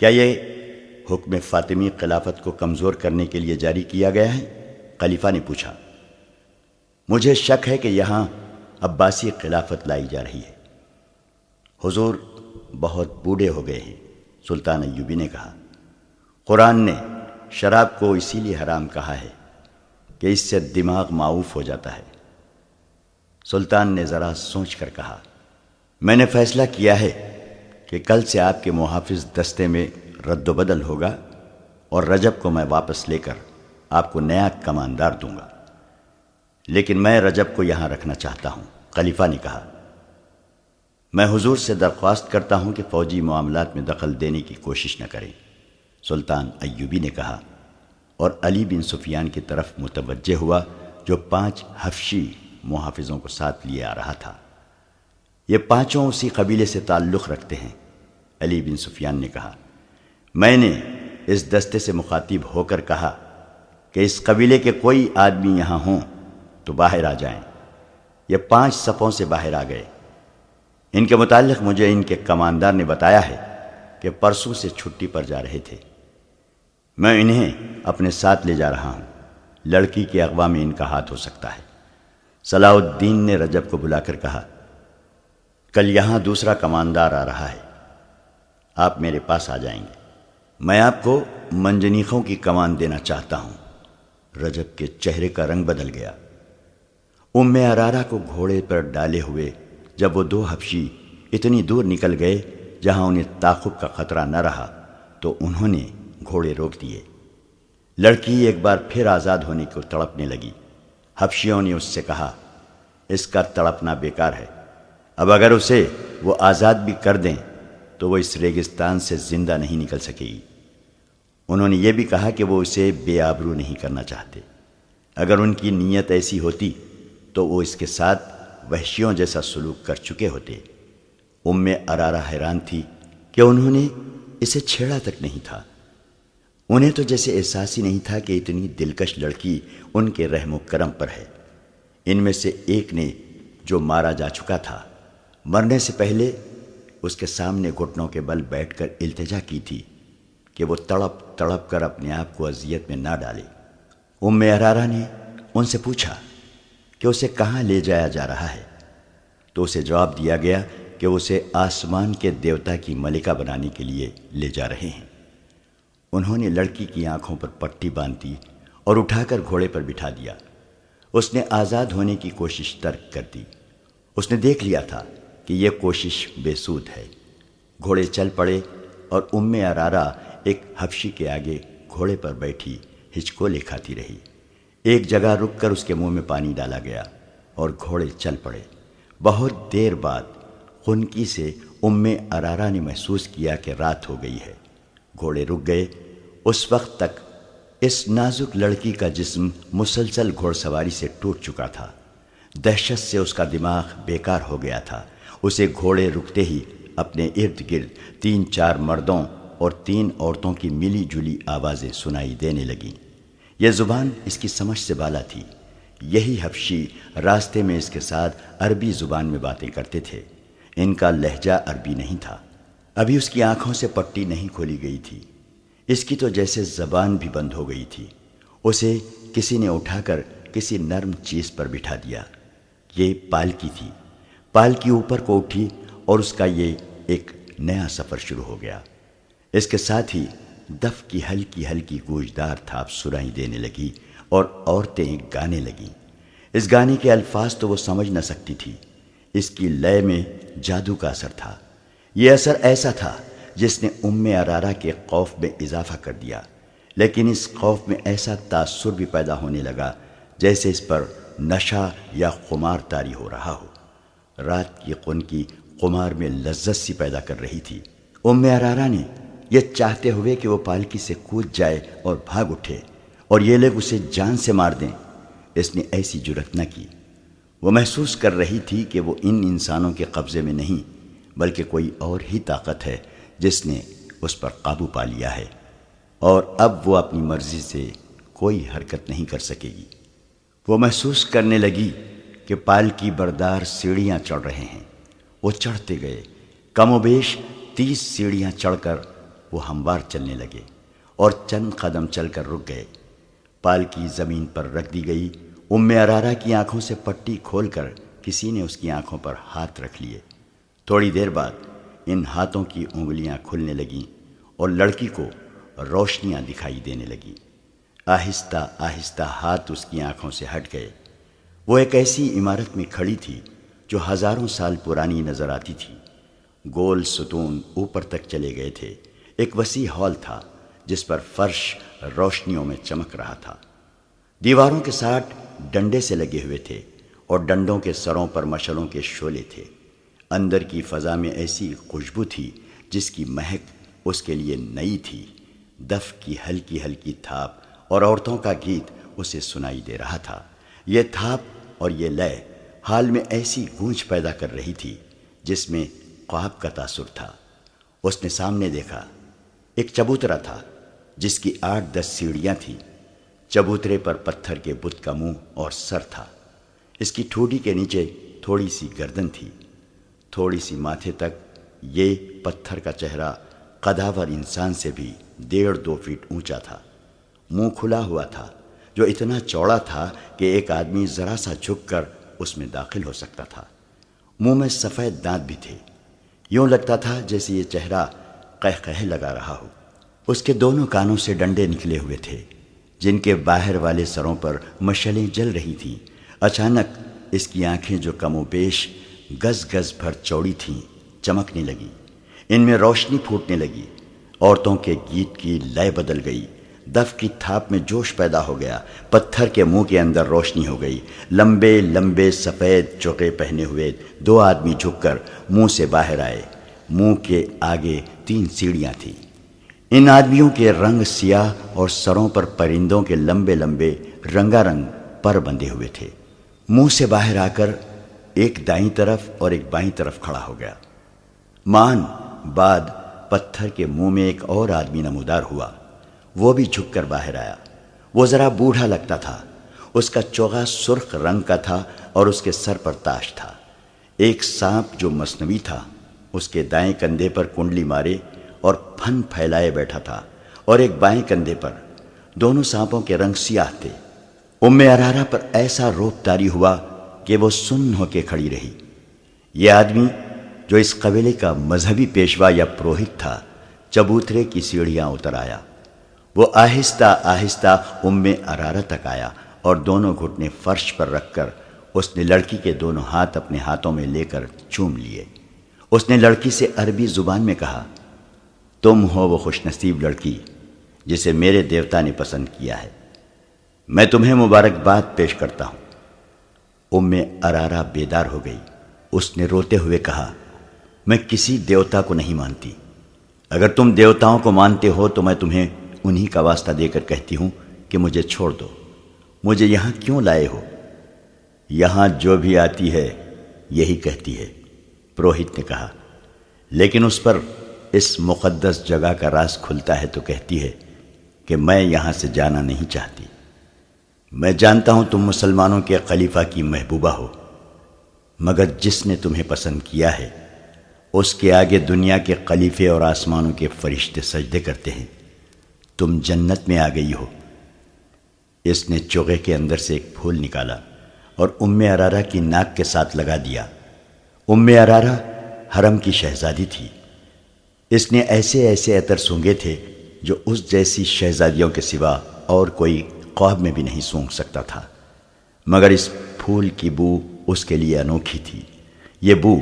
کیا یہ حکم فاطمی خلافت کو کمزور کرنے کے لیے جاری کیا گیا ہے؟ خلیفہ نے پوچھا۔ مجھے شک ہے کہ یہاں عباسی خلافت لائی جا رہی ہے۔ حضور بہت بوڑھے ہو گئے ہیں، سلطان ایوبی نے کہا۔ قرآن نے شراب کو اسی لیے حرام کہا ہے کہ اس سے دماغ معوف ہو جاتا ہے۔ سلطان نے ذرا سوچ کر کہا میں نے فیصلہ کیا ہے کہ کل سے آپ کے محافظ دستے میں رد و بدل ہوگا اور رجب کو میں واپس لے کر آپ کو نیا کماندار دوں گا، لیکن میں رجب کو یہاں رکھنا چاہتا ہوں۔ خلیفہ نے کہا میں حضور سے درخواست کرتا ہوں کہ فوجی معاملات میں دخل دینے کی کوشش نہ کریں۔ سلطان ایوبی نے کہا اور علی بن سفیان کی طرف متوجہ ہوا جو 5 حبشی محافظوں کو ساتھ لیے آ رہا تھا۔ یہ 5 اسی قبیلے سے تعلق رکھتے ہیں۔ علی بن سفیان نے کہا میں نے اس دستے سے مخاطب ہو کر کہا کہ اس قبیلے کے کوئی آدمی یہاں ہوں تو باہر آ جائیں۔ یہ 5 صفوں سے باہر آ گئے۔ ان کے متعلق مجھے ان کے کماندار نے بتایا ہے کہ پرسوں سے چھٹی پر جا رہے تھے۔ میں انہیں اپنے ساتھ لے جا رہا ہوں، لڑکی کے اغوا میں ان کا ہاتھ ہو سکتا ہے۔ صلاح الدین نے رجب کو بلا کر کہا کل یہاں دوسرا کماندار آ رہا ہے، آپ میرے پاس آ جائیں گے، میں آپ کو منجنیقوں کی کمان دینا چاہتا ہوں۔ رجب کے چہرے کا رنگ بدل گیا۔ ام ارارہ کو گھوڑے پر ڈالے ہوئے جب وہ 2 حبشی اتنی دور نکل گئے جہاں انہیں تعاقب کا خطرہ نہ رہا تو انہوں نے گھوڑے روک دیے۔ لڑکی ایک بار پھر آزاد ہونے کو تڑپنے لگی۔ حبشیوں نے اس سے کہا اس کا تڑپنا بیکار ہے، اب اگر اسے وہ آزاد بھی کر دیں تو وہ اس ریگستان سے زندہ نہیں نکل سکے گی۔ انہوں نے یہ بھی کہا کہ وہ اسے بے آبرو نہیں کرنا چاہتے۔ اگر ان کی نیت ایسی ہوتی تو وہ اس کے ساتھ وحشیوں جیسا سلوک کر چکے ہوتے۔ ارارہ حیران تھی کہ انہوں نے اسے چھیڑا تک نہیں تھا۔ انہیں تو جیسے احساس ہی نہیں تھا کہ اتنی دلکش لڑکی ان کے رحم و کرم پر ہے۔ ان میں سے ایک نے جو مارا جا چکا تھا، مرنے سے پہلے اس کے سامنے گھٹنوں کے بل بیٹھ کر التجا کی تھی کہ وہ تڑپ تڑپ کر اپنے آپ کو اذیت میں نہ ڈالے۔ ارارہ نے ان سے پوچھا کہ اسے کہاں لے جایا جا رہا ہے، تو اسے جواب دیا گیا کہ اسے آسمان کے دیوتا کی ملکہ بنانے کے لیے لے جا رہے ہیں۔ انہوں نے لڑکی کی آنکھوں پر پٹی باندھ دی اور اٹھا کر گھوڑے پر بٹھا دیا۔ اس نے آزاد ہونے کی کوشش ترک کر دی۔ اس نے دیکھ لیا تھا کہ یہ کوشش بے سود ہے۔ گھوڑے چل پڑے اور ارارہ ایک حبشی کے آگے گھوڑے پر بیٹھی ہچکولے کھاتی رہی۔ ایک جگہ رک کر اس کے منہ میں پانی ڈالا گیا اور گھوڑے چل پڑے۔ بہت دیر بعد خنکی سے ارارہ نے محسوس کیا کہ رات ہو گئی ہے۔ گھوڑے رک گئے۔ اس وقت تک اس نازک لڑکی کا جسم مسلسل گھوڑ سواری سے ٹوٹ چکا تھا۔ دہشت سے اس کا دماغ بیکار ہو گیا تھا۔ اسے گھوڑے رکتے ہی اپنے ارد گرد 3-4 مردوں اور 3 عورتوں کی ملی جلی آوازیں سنائی دینے لگیں۔ یہ زبان اس کی سمجھ سے بالا تھی۔ یہی حبشی راستے میں اس کے ساتھ عربی زبان میں باتیں کرتے تھے۔ ان کا لہجہ عربی نہیں تھا۔ ابھی اس کی آنکھوں سے پٹی نہیں کھولی گئی تھی۔ اس کی تو جیسے زبان بھی بند ہو گئی تھی۔ اسے کسی نے اٹھا کر کسی نرم چیز پر بٹھا دیا۔ یہ پالکی تھی۔ پالکی اوپر کو اٹھی اور اس کا یہ ایک نیا سفر شروع ہو گیا۔ اس کے ساتھ ہی دف کی ہلکی ہلکی گوجدار تھاپ سنائی دینے لگی اور عورتیں گانے لگیں۔ اس گانے کے الفاظ تو وہ سمجھ نہ سکتی تھی۔ اس کی لے میں جادو کا اثر تھا۔ یہ اثر ایسا تھا جس نے ارارہ کے خوف میں اضافہ کر دیا، لیکن اس خوف میں ایسا تاثر بھی پیدا ہونے لگا جیسے اس پر نشہ یا خمار طاری ہو رہا ہو۔ رات کی خنکی خمار میں لذت سی پیدا کر رہی تھی۔ ارارہ نے یہ چاہتے ہوئے کہ وہ پالکی سے کود جائے اور بھاگ اٹھے اور یہ لوگ اسے جان سے مار دیں، اس نے ایسی جرأت نہ کی۔ وہ محسوس کر رہی تھی کہ وہ ان انسانوں کے قبضے میں نہیں بلکہ کوئی اور ہی طاقت ہے جس نے اس پر قابو پا لیا ہے، اور اب وہ اپنی مرضی سے کوئی حرکت نہیں کر سکے گی۔ وہ محسوس کرنے لگی کہ پالکی بردار سیڑھیاں چڑھ رہے ہیں۔ وہ چڑھتے گئے۔ کم و بیش 30 سیڑھیاں چڑھ کر وہ ہموار چلنے لگے اور چند قدم چل کر رک گئے۔ پالکی زمین پر رکھ دی گئی۔ ارارہ کی آنکھوں سے پٹی کھول کر کسی نے اس کی آنکھوں پر ہاتھ رکھ لیے۔ تھوڑی دیر بعد ان ہاتھوں کی انگلیاں کھلنے لگیں اور لڑکی کو روشنیاں دکھائی دینے لگیں۔ آہستہ آہستہ ہاتھ اس کی آنکھوں سے ہٹ گئے۔ وہ ایک ایسی عمارت میں کھڑی تھی جو ہزاروں سال پرانی نظر آتی تھی۔ گول ستون اوپر تک چلے گئے تھے۔ ایک وسیع ہال تھا جس پر فرش روشنیوں میں چمک رہا تھا۔ دیواروں کے ساتھ ڈنڈے سے لگے ہوئے تھے اور ڈنڈوں کے سروں پر مشلوں کے شعلے تھے۔ اندر کی فضا میں ایسی خوشبو تھی جس کی مہک اس کے لیے نئی تھی۔ دف کی ہلکی ہلکی تھاپ اور عورتوں کا گیت اسے سنائی دے رہا تھا۔ یہ تھاپ اور یہ لے حال میں ایسی گونج پیدا کر رہی تھی جس میں خواب کا تاثر تھا۔ اس نے سامنے دیکھا، ایک چبوترا تھا جس کی 8-10 سیڑھیاں تھیں۔ چبوترے پر پتھر کے بت کا منہ اور سر تھا۔ اس کی ٹھوڈی کے نیچے تھوڑی سی گردن تھی، تھوڑی سی ماتھے تک۔ یہ پتھر کا چہرہ قداور انسان سے بھی 1.5-2 فٹ اونچا تھا۔ منہ کھلا ہوا تھا جو اتنا چوڑا تھا کہ ایک آدمی ذرا سا جھک کر اس میں داخل ہو سکتا تھا۔ منہ میں سفید دانت بھی تھے۔ یوں لگتا تھا جیسے یہ چہرہ قہقہے لگا رہا ہو۔ اس کے دونوں کانوں سے ڈنڈے نکلے ہوئے تھے جن کے باہر والے سروں پر مشعلیں جل رہی تھیں۔ اچانک اس کی آنکھیں جو کم و بیش گز گز بھر چوڑی تھیں چمکنے لگیں۔ ان میں روشنی پھوٹنے لگی۔ عورتوں کے گیت کی لے بدل گئی۔ دف کی تھاپ میں جوش پیدا ہو گیا، پتھر کے منہ کے اندر روشنی ہو گئی۔ لمبے لمبے سفید چوکے پہنے ہوئے 2 آدمی جھک کر منہ سے باہر آئے۔ منہ کے آگے 3 سیڑھیاں تھیں۔ ان آدمیوں کے رنگ سیاہ اور سروں پر پرندوں کے لمبے لمبے رنگا رنگ پر بندھے ہوئے تھے۔ منہ سے باہر آ کر ایک دائیں طرف اور ایک بائیں طرف کھڑا ہو گیا۔ مان بعد پتھر کے منہ میں ایک اور آدمی نمودار ہوا، وہ بھی جھک کر باہر آیا۔ وہ ذرا بوڑھا لگتا تھا، اس کا چوغا سرخ رنگ کا تھا اور اس کے سر پر تاج تھا۔ ایک سانپ جو مصنوعی تھا اس کے دائیں کندھے پر کنڈلی مارے اور پھن پھیلائے بیٹھا تھا، اور ایک بائیں کندھے پر۔ دونوں سانپوں کے رنگ سیاہ تھے۔ ارارا پر ایسا روب طاری ہوا کہ وہ سن ہو کے کھڑی رہی۔ یہ آدمی جو اس قبیلے کا مذہبی پیشوا یا پروہت تھا، چبوترے کی سیڑھیاں اتر آیا۔ وہ آہستہ آہستہ ارارا تک آیا اور دونوں گھٹنے فرش پر رکھ کر اس نے لڑکی کے دونوں ہاتھ اپنے ہاتھوں میں لے کر چوم لیے۔ اس نے لڑکی سے عربی زبان میں کہا، تم ہو وہ خوش نصیب لڑکی جسے میرے دیوتا نے پسند کیا ہے، میں تمہیں مبارکباد پیش کرتا ہوں۔ ارارا بیدار ہو گئی۔ اس نے روتے ہوئے کہا، میں کسی دیوتا کو نہیں مانتی۔ اگر تم دیوتاؤں کو مانتے ہو تو میں تمہیں انہی کا واسطہ دے کر کہتی ہوں کہ مجھے چھوڑ دو۔ مجھے یہاں کیوں لائے ہو؟ یہاں جو بھی آتی ہے یہی کہتی ہے، پروہت نے کہا، لیکن اس پر اس مقدس جگہ کا راز کھلتا ہے تو کہتی ہے کہ میں یہاں سے جانا نہیں چاہتی۔ میں جانتا ہوں تم مسلمانوں کے خلیفہ کی محبوبہ ہو، مگر جس نے تمہیں پسند کیا ہے اس کے آگے دنیا کے خلیفے اور آسمانوں کے فرشتے سجدے کرتے ہیں۔ تم جنت میں آ گئی ہو۔ اس نے چوغے کے اندر سے ایک پھول نکالا اور ارارا کی ناک کے ساتھ لگا دیا۔ ارارا حرم کی شہزادی تھی۔ اس نے ایسے ایسے عطر سونگے تھے جو اس جیسی شہزادیوں کے سوا اور کوئی خواب میں بھی نہیں سونگ سکتا تھا، مگر اس پھول کی بو اس کے لیے انوکھی تھی۔ یہ بو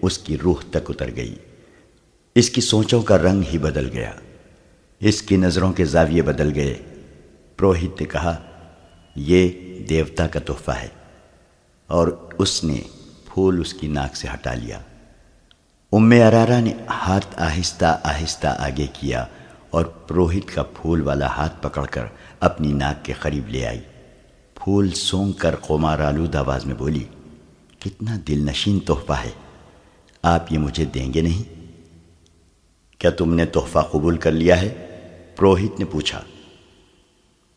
اس کی روح تک اتر گئی۔ اس کی سوچوں کا رنگ ہی بدل گیا، اس کی نظروں کے زاویے بدل گئے۔ پروہت نے کہا، یہ دیوتا کا تحفہ ہے، اور اس نے پھول اس کی ناک سے ہٹا لیا۔ ارارا نے ہاتھ آہستہ آہستہ آگے کیا اور پروہت کا پھول والا ہاتھ پکڑ کر اپنی ناک کے قریب لے آئی۔ پھول سونگ کر خمار آلود آواز میں بولی، کتنا دل نشین تحفہ ہے، آپ یہ مجھے دیں گے نہیں؟ کیا تم نے تحفہ قبول کر لیا ہے؟ پروہت نے پوچھا۔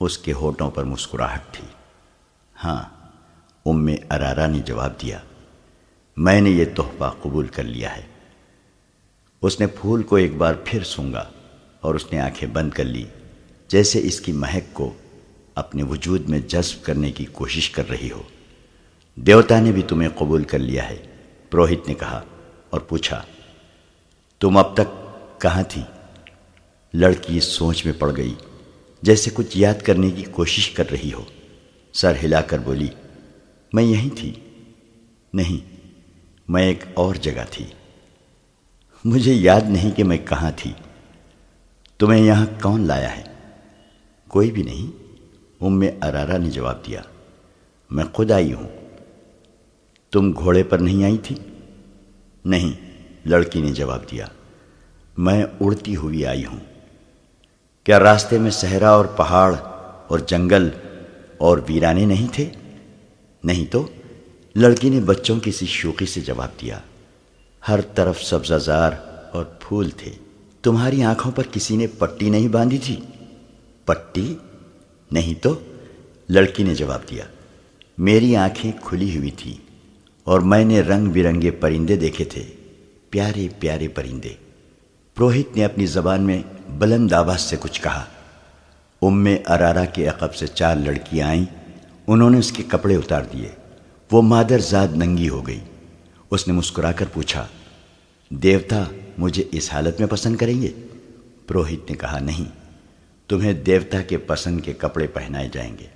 اس کے ہونٹوں پر مسکراہٹ تھی۔ ہاں، ارارا نے جواب دیا، میں نے یہ تحفہ قبول کر لیا ہے۔ اس نے پھول کو ایک بار پھر سونگا اور اس نے آنکھیں بند کر لی، جیسے اس کی مہک کو اپنے وجود میں جذب کرنے کی کوشش کر رہی ہو۔ دیوتا نے بھی تمہیں قبول کر لیا ہے، پروہت نے کہا اور پوچھا، تم اب تک کہاں تھی؟ لڑکی اس سوچ میں پڑ گئی جیسے کچھ یاد کرنے کی کوشش کر رہی ہو۔ سر ہلا کر بولی، میں یہیں تھی۔ نہیں، میں ایک اور جگہ تھی۔ مجھے یاد نہیں کہ میں کہاں تھی۔ تمہیں یہاں کون لایا ہے؟ کوئی بھی نہیں، ارارا نے جواب دیا، میں خود آئی ہوں۔ تم گھوڑے پر نہیں آئی تھی؟ نہیں، لڑکی نے جواب دیا، میں اڑتی ہوئی آئی ہوں۔ کیا راستے میں صحرا اور پہاڑ اور جنگل اور ویرانے نہیں تھے؟ نہیں تو، لڑکی نے بچوں کی سی شوخی سے جواب دیا، ہر طرف سبزہ زار اور پھول تھے۔ تمہاری آنکھوں پر کسی نے پٹی نہیں باندھی تھی؟ پٹی؟ نہیں تو، لڑکی نے جواب دیا، میری آنکھیں کھلی ہوئی تھیں اور میں نے رنگ برنگے پرندے دیکھے تھے، پیارے پیارے پرندے۔ پروہت نے اپنی زبان میں بلند آواز سے کچھ کہا۔ ارارا کے عقب سے 4 لڑکیاں آئیں، انہوں نے اس کے کپڑے اتار دیے۔ وہ مادر زاد ننگی ہو گئی۔ اس نے مسکرا کر پوچھا، دیوتا مجھے اس حالت میں پسند کریں گے؟ پروہت نے کہا، نہیں، تمہیں دیوتا کے پسند کے کپڑے پہنائے جائیں گے۔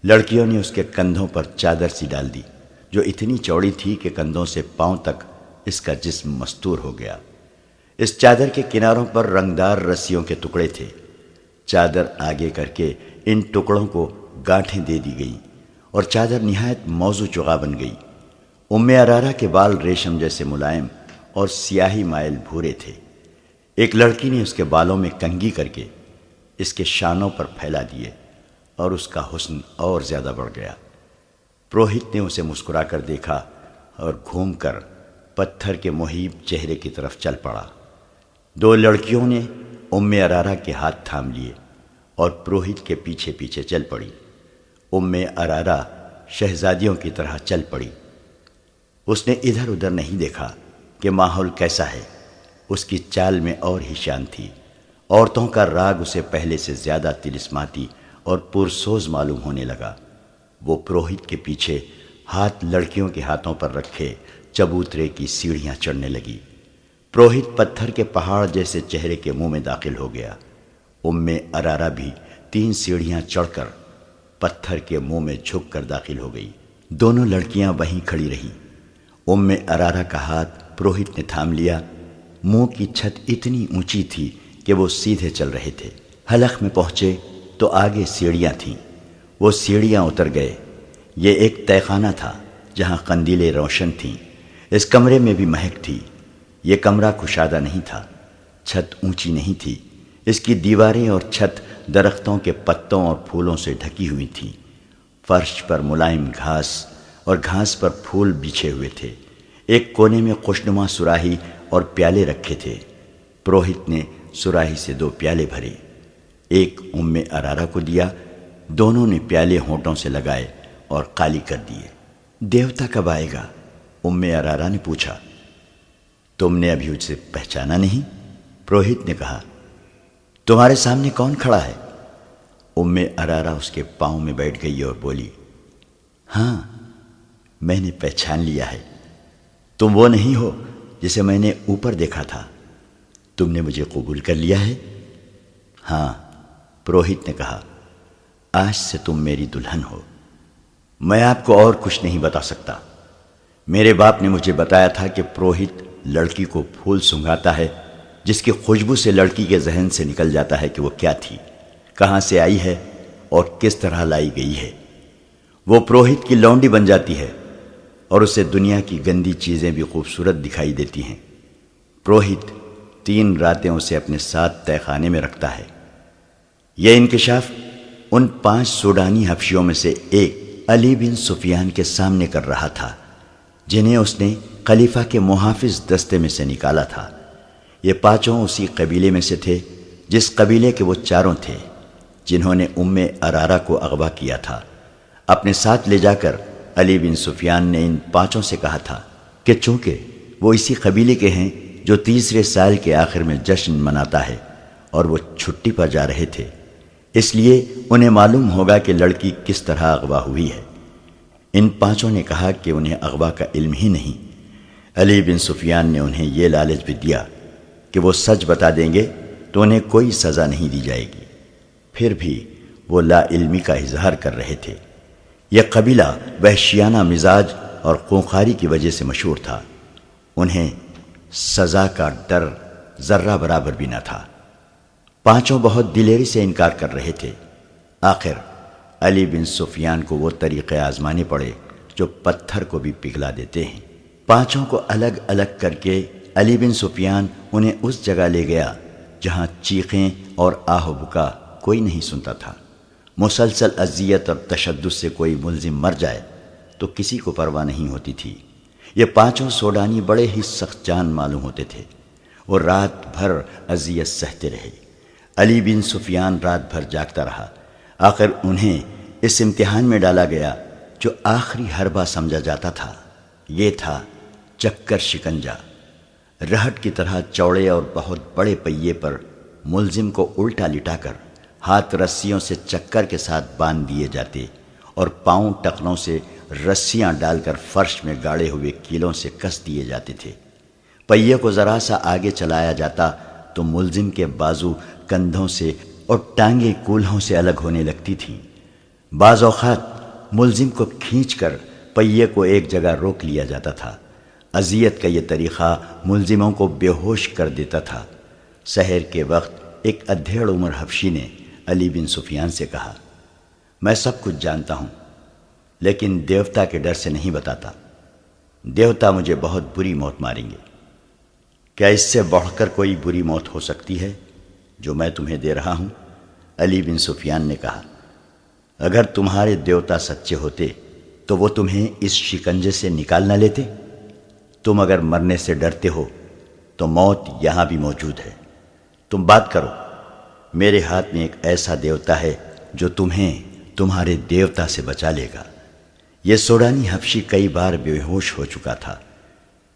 لڑکیوں نے اس کے کندھوں پر چادر سی ڈال دی جو اتنی چوڑی تھی کہ کندھوں سے پاؤں تک اس کا جسم مستور ہو گیا۔ اس چادر کے کناروں پر رنگدار رسیوں کے ٹکڑے تھے۔ چادر آگے کر کے ان ٹکڑوں کو گانٹھیں دے دی گئیں اور چادر نہایت موزوں چغا بن گئی۔ ام ارارہ کے بال ریشم جیسے ملائم اور سیاہی مائل بھورے تھے۔ ایک لڑکی نے اس کے بالوں میں کنگھی کر کے اس کے شانوں پر پھیلا دیے اور اس کا حسن اور زیادہ بڑھ گیا۔ پروہت نے اسے مسکرا کر دیکھا اور گھوم کر پتھر کے مہیب چہرے کی طرف چل پڑا۔ دو لڑکیوں نے ام ارارہ کے ہاتھ تھام لیے اور پروہت کے پیچھے پیچھے چل پڑی۔ ام ارارہ شہزادیوں کی طرح چل پڑی۔ اس نے ادھر ادھر نہیں دیکھا کہ ماحول کیسا ہے، اس کی چال میں اور ہی شان تھی۔ عورتوں کا راگ اسے پہلے سے زیادہ طلسماتی اور پرسوز معلوم ہونے لگا۔ وہ پروہت کے پیچھے ہاتھ لڑکیوں کے ہاتھوں پر رکھے چبوترے کی سیڑھیاں چڑھنے لگی۔ پروہت پتھر کے پہاڑ جیسے چہرے کے منہ میں داخل ہو گیا۔ ام ارارہ بھی 3 سیڑھیاں چڑھ کر پتھر کے منہ میں جھک کر داخل ہو گئی۔ دونوں لڑکیاں وہیں کھڑی رہیں۔ ام ارارہ کا ہاتھ پروہت نے تھام لیا۔ منہ کی چھت اتنی اونچی تھی کہ وہ سیدھے چل رہے تھے۔ حلق میں پہنچے تو آگے سیڑھیاں تھیں۔ وہ سیڑھیاں اتر گئے۔ یہ ایک تہہ خانہ تھا جہاں قندیلیں روشن تھیں۔ اس کمرے میں بھی مہک تھی۔ یہ کمرہ کشادہ نہیں تھا، چھت اونچی نہیں تھی۔ اس کی دیواریں اور چھت درختوں کے پتوں اور پھولوں سے ڈھکی ہوئی تھیں۔ فرش پر ملائم گھاس اور گھاس پر پھول بچھے ہوئے تھے۔ ایک کونے میں خوشنما سراہی اور پیالے رکھے تھے۔ پروہت نے سراہی سے 2 پیالے بھرے، ایک ام ارارہ کو دیا۔ دونوں نے پیالے ہونٹوں سے لگائے اور خالی کر دیے۔ دیوتا کب آئے گا؟ ام ارارہ نے پوچھا۔ تم نے ابھی اسے پہچانا نہیں؟ پروہت نے کہا۔ تمہارے سامنے کون کھڑا ہے؟ ام ارارہ اس کے پاؤں میں بیٹھ گئی اور بولی، ہاں میں نے پہچان لیا ہے۔ تم وہ نہیں ہو جسے میں نے اوپر دیکھا تھا۔ تم نے مجھے قبول کر لیا ہے؟ ہاں، پروہت نے کہا، آج سے تم میری دلہن ہو۔ میں آپ کو اور کچھ نہیں بتا سکتا۔ میرے باپ نے مجھے بتایا تھا کہ پروہت لڑکی کو پھول سنگھاتا ہے جس کی خوشبو سے لڑکی کے ذہن سے نکل جاتا ہے کہ وہ کیا تھی، کہاں سے آئی ہے اور کس طرح لائی گئی ہے۔ وہ پروہت کی لونڈی بن جاتی ہے اور اسے دنیا کی گندی چیزیں بھی خوبصورت دکھائی دیتی ہیں۔ پروہت 3 راتیں اسے اپنے ساتھ تہہ خانے میں رکھتا ہے۔ یہ انکشاف ان 5 سوڈانی حبشیوں میں سے ایک علی بن سفیان کے سامنے کر رہا تھا، جنہیں اس نے خلیفہ کے محافظ دستے میں سے نکالا تھا۔ یہ 5 اسی قبیلے میں سے تھے جس قبیلے کے وہ 4 تھے جنہوں نے ام ارارہ کو اغوا کیا تھا۔ اپنے ساتھ لے جا کر علی بن سفیان نے ان 5 سے کہا تھا کہ چونکہ وہ اسی قبیلے کے ہیں جو تیسرے سال کے آخر میں جشن مناتا ہے اور وہ چھٹی پر جا رہے تھے، اس لیے انہیں معلوم ہوگا کہ لڑکی کس طرح اغوا ہوئی ہے۔ ان 5 نے کہا کہ انہیں اغوا کا علم ہی نہیں۔ علی بن سفیان نے انہیں یہ لالچ بھی دیا کہ وہ سچ بتا دیں گے تو انہیں کوئی سزا نہیں دی جائے گی۔ پھر بھی وہ لا علمی کا اظہار کر رہے تھے۔ یہ قبیلہ وحشیانہ مزاج اور خونخواری کی وجہ سے مشہور تھا۔ انہیں سزا کا ڈر ذرہ برابر بھی نہ تھا۔ 5 بہت دلیری سے انکار کر رہے تھے۔ آخر علی بن سفیان کو وہ طریقے آزمانے پڑے جو پتھر کو بھی پگھلا دیتے ہیں۔ 5 کو الگ الگ کر کے علی بن سفیان انہیں اس جگہ لے گیا جہاں چیخیں اور آہ و بکا کوئی نہیں سنتا تھا۔ مسلسل اذیت اور تشدد سے کوئی ملزم مر جائے تو کسی کو پرواہ نہیں ہوتی تھی۔ یہ 5 سوڈانی بڑے ہی سخت جان معلوم ہوتے تھے۔ وہ رات بھر اذیت سہتے رہے۔ علی بن سفیان رات بھر جاگتا رہا۔ آخر انہیں اس امتحان میں ڈالا گیا جو آخری حربہ سمجھا جاتا تھا۔ یہ تھا چکر شکنجہ۔ رہٹ کی طرح چوڑے اور بہت بڑے پہیے پر ملزم کو الٹا لٹا کر ہاتھ رسیوں سے چکر کے ساتھ باندھ دیے جاتے اور پاؤں ٹخنوں سے رسیاں ڈال کر فرش میں گاڑے ہوئے کیلوں سے کس دیے جاتے تھے۔ پہیے کو ذرا سا آگے چلایا جاتا تو ملزم کے بازو کندھوں سے اور ٹانگیں کولہوں سے الگ ہونے لگتی تھیں۔ بعض اوقات ملزم کو کھینچ کر پہیے کو ایک جگہ روک لیا جاتا تھا۔ اذیت کا یہ طریقہ ملزموں کو بے ہوش کر دیتا تھا۔ سحر کے وقت ایک ادھیڑ عمر حبشی نے علی بن سفیان سے کہا، میں سب کچھ جانتا ہوں، لیکن دیوتا کے ڈر سے نہیں بتاتا۔ دیوتا مجھے بہت بری موت ماریں گے۔ کیا اس سے بڑھ کر کوئی بری موت ہو سکتی ہے جو میں تمہیں دے رہا ہوں؟ علی بن سفیان نے کہا، اگر تمہارے دیوتا سچے ہوتے تو وہ تمہیں اس شکنجے سے نکال نہ لیتے؟ تم اگر مرنے سے ڈرتے ہو تو موت یہاں بھی موجود ہے۔ تم بات کرو، میرے ہاتھ میں ایک ایسا دیوتا ہے جو تمہیں تمہارے دیوتا سے بچا لے گا۔ یہ سوڈانی حبشی کئی بار بے ہوش ہو چکا تھا،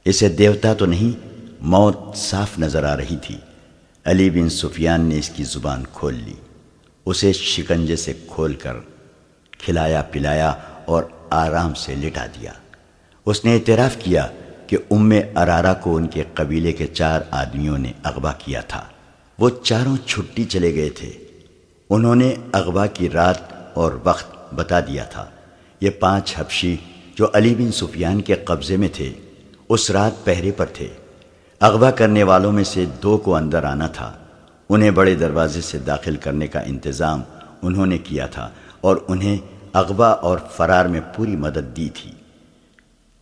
اسے دیوتا تو نہیں، موت صاف نظر آ رہی تھی۔ علی بن سفیان نے اس کی زبان کھول لی، اسے شکنجے سے کھول کر کھلایا پلایا اور آرام سے لٹا دیا۔ اس نے اعتراف کیا کہ ام ارارہ کو ان کے قبیلے کے 4 آدمیوں نے اغوا کیا تھا۔ وہ چاروں چھٹی چلے گئے تھے۔ انہوں نے اغوا کی رات اور وقت بتا دیا تھا۔ یہ 5 حبشی جو علی بن سفیان کے قبضے میں تھے اس رات پہرے پر تھے۔ اغوا کرنے والوں میں سے 2 کو اندر آنا تھا۔ انہیں بڑے دروازے سے داخل کرنے کا انتظام انہوں نے کیا تھا اور انہیں اغوا اور فرار میں پوری مدد دی تھی۔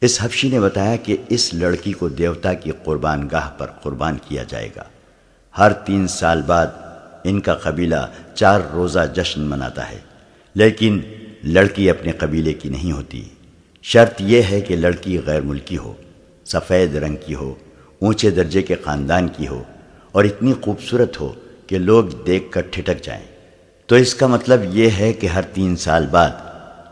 اس حبشی نے بتایا کہ اس لڑکی کو دیوتا کی قربان گاہ پر قربان کیا جائے گا۔ ہر 3 سال بعد ان کا قبیلہ 4 روزہ جشن مناتا ہے، لیکن لڑکی اپنے قبیلے کی نہیں ہوتی۔ شرط یہ ہے کہ لڑکی غیر ملکی ہو، سفید رنگ کی ہو، اونچے درجے کے خاندان کی ہو اور اتنی خوبصورت ہو کہ لوگ دیکھ کر ٹھٹک جائیں۔ تو اس کا مطلب یہ ہے کہ ہر 3 سال بعد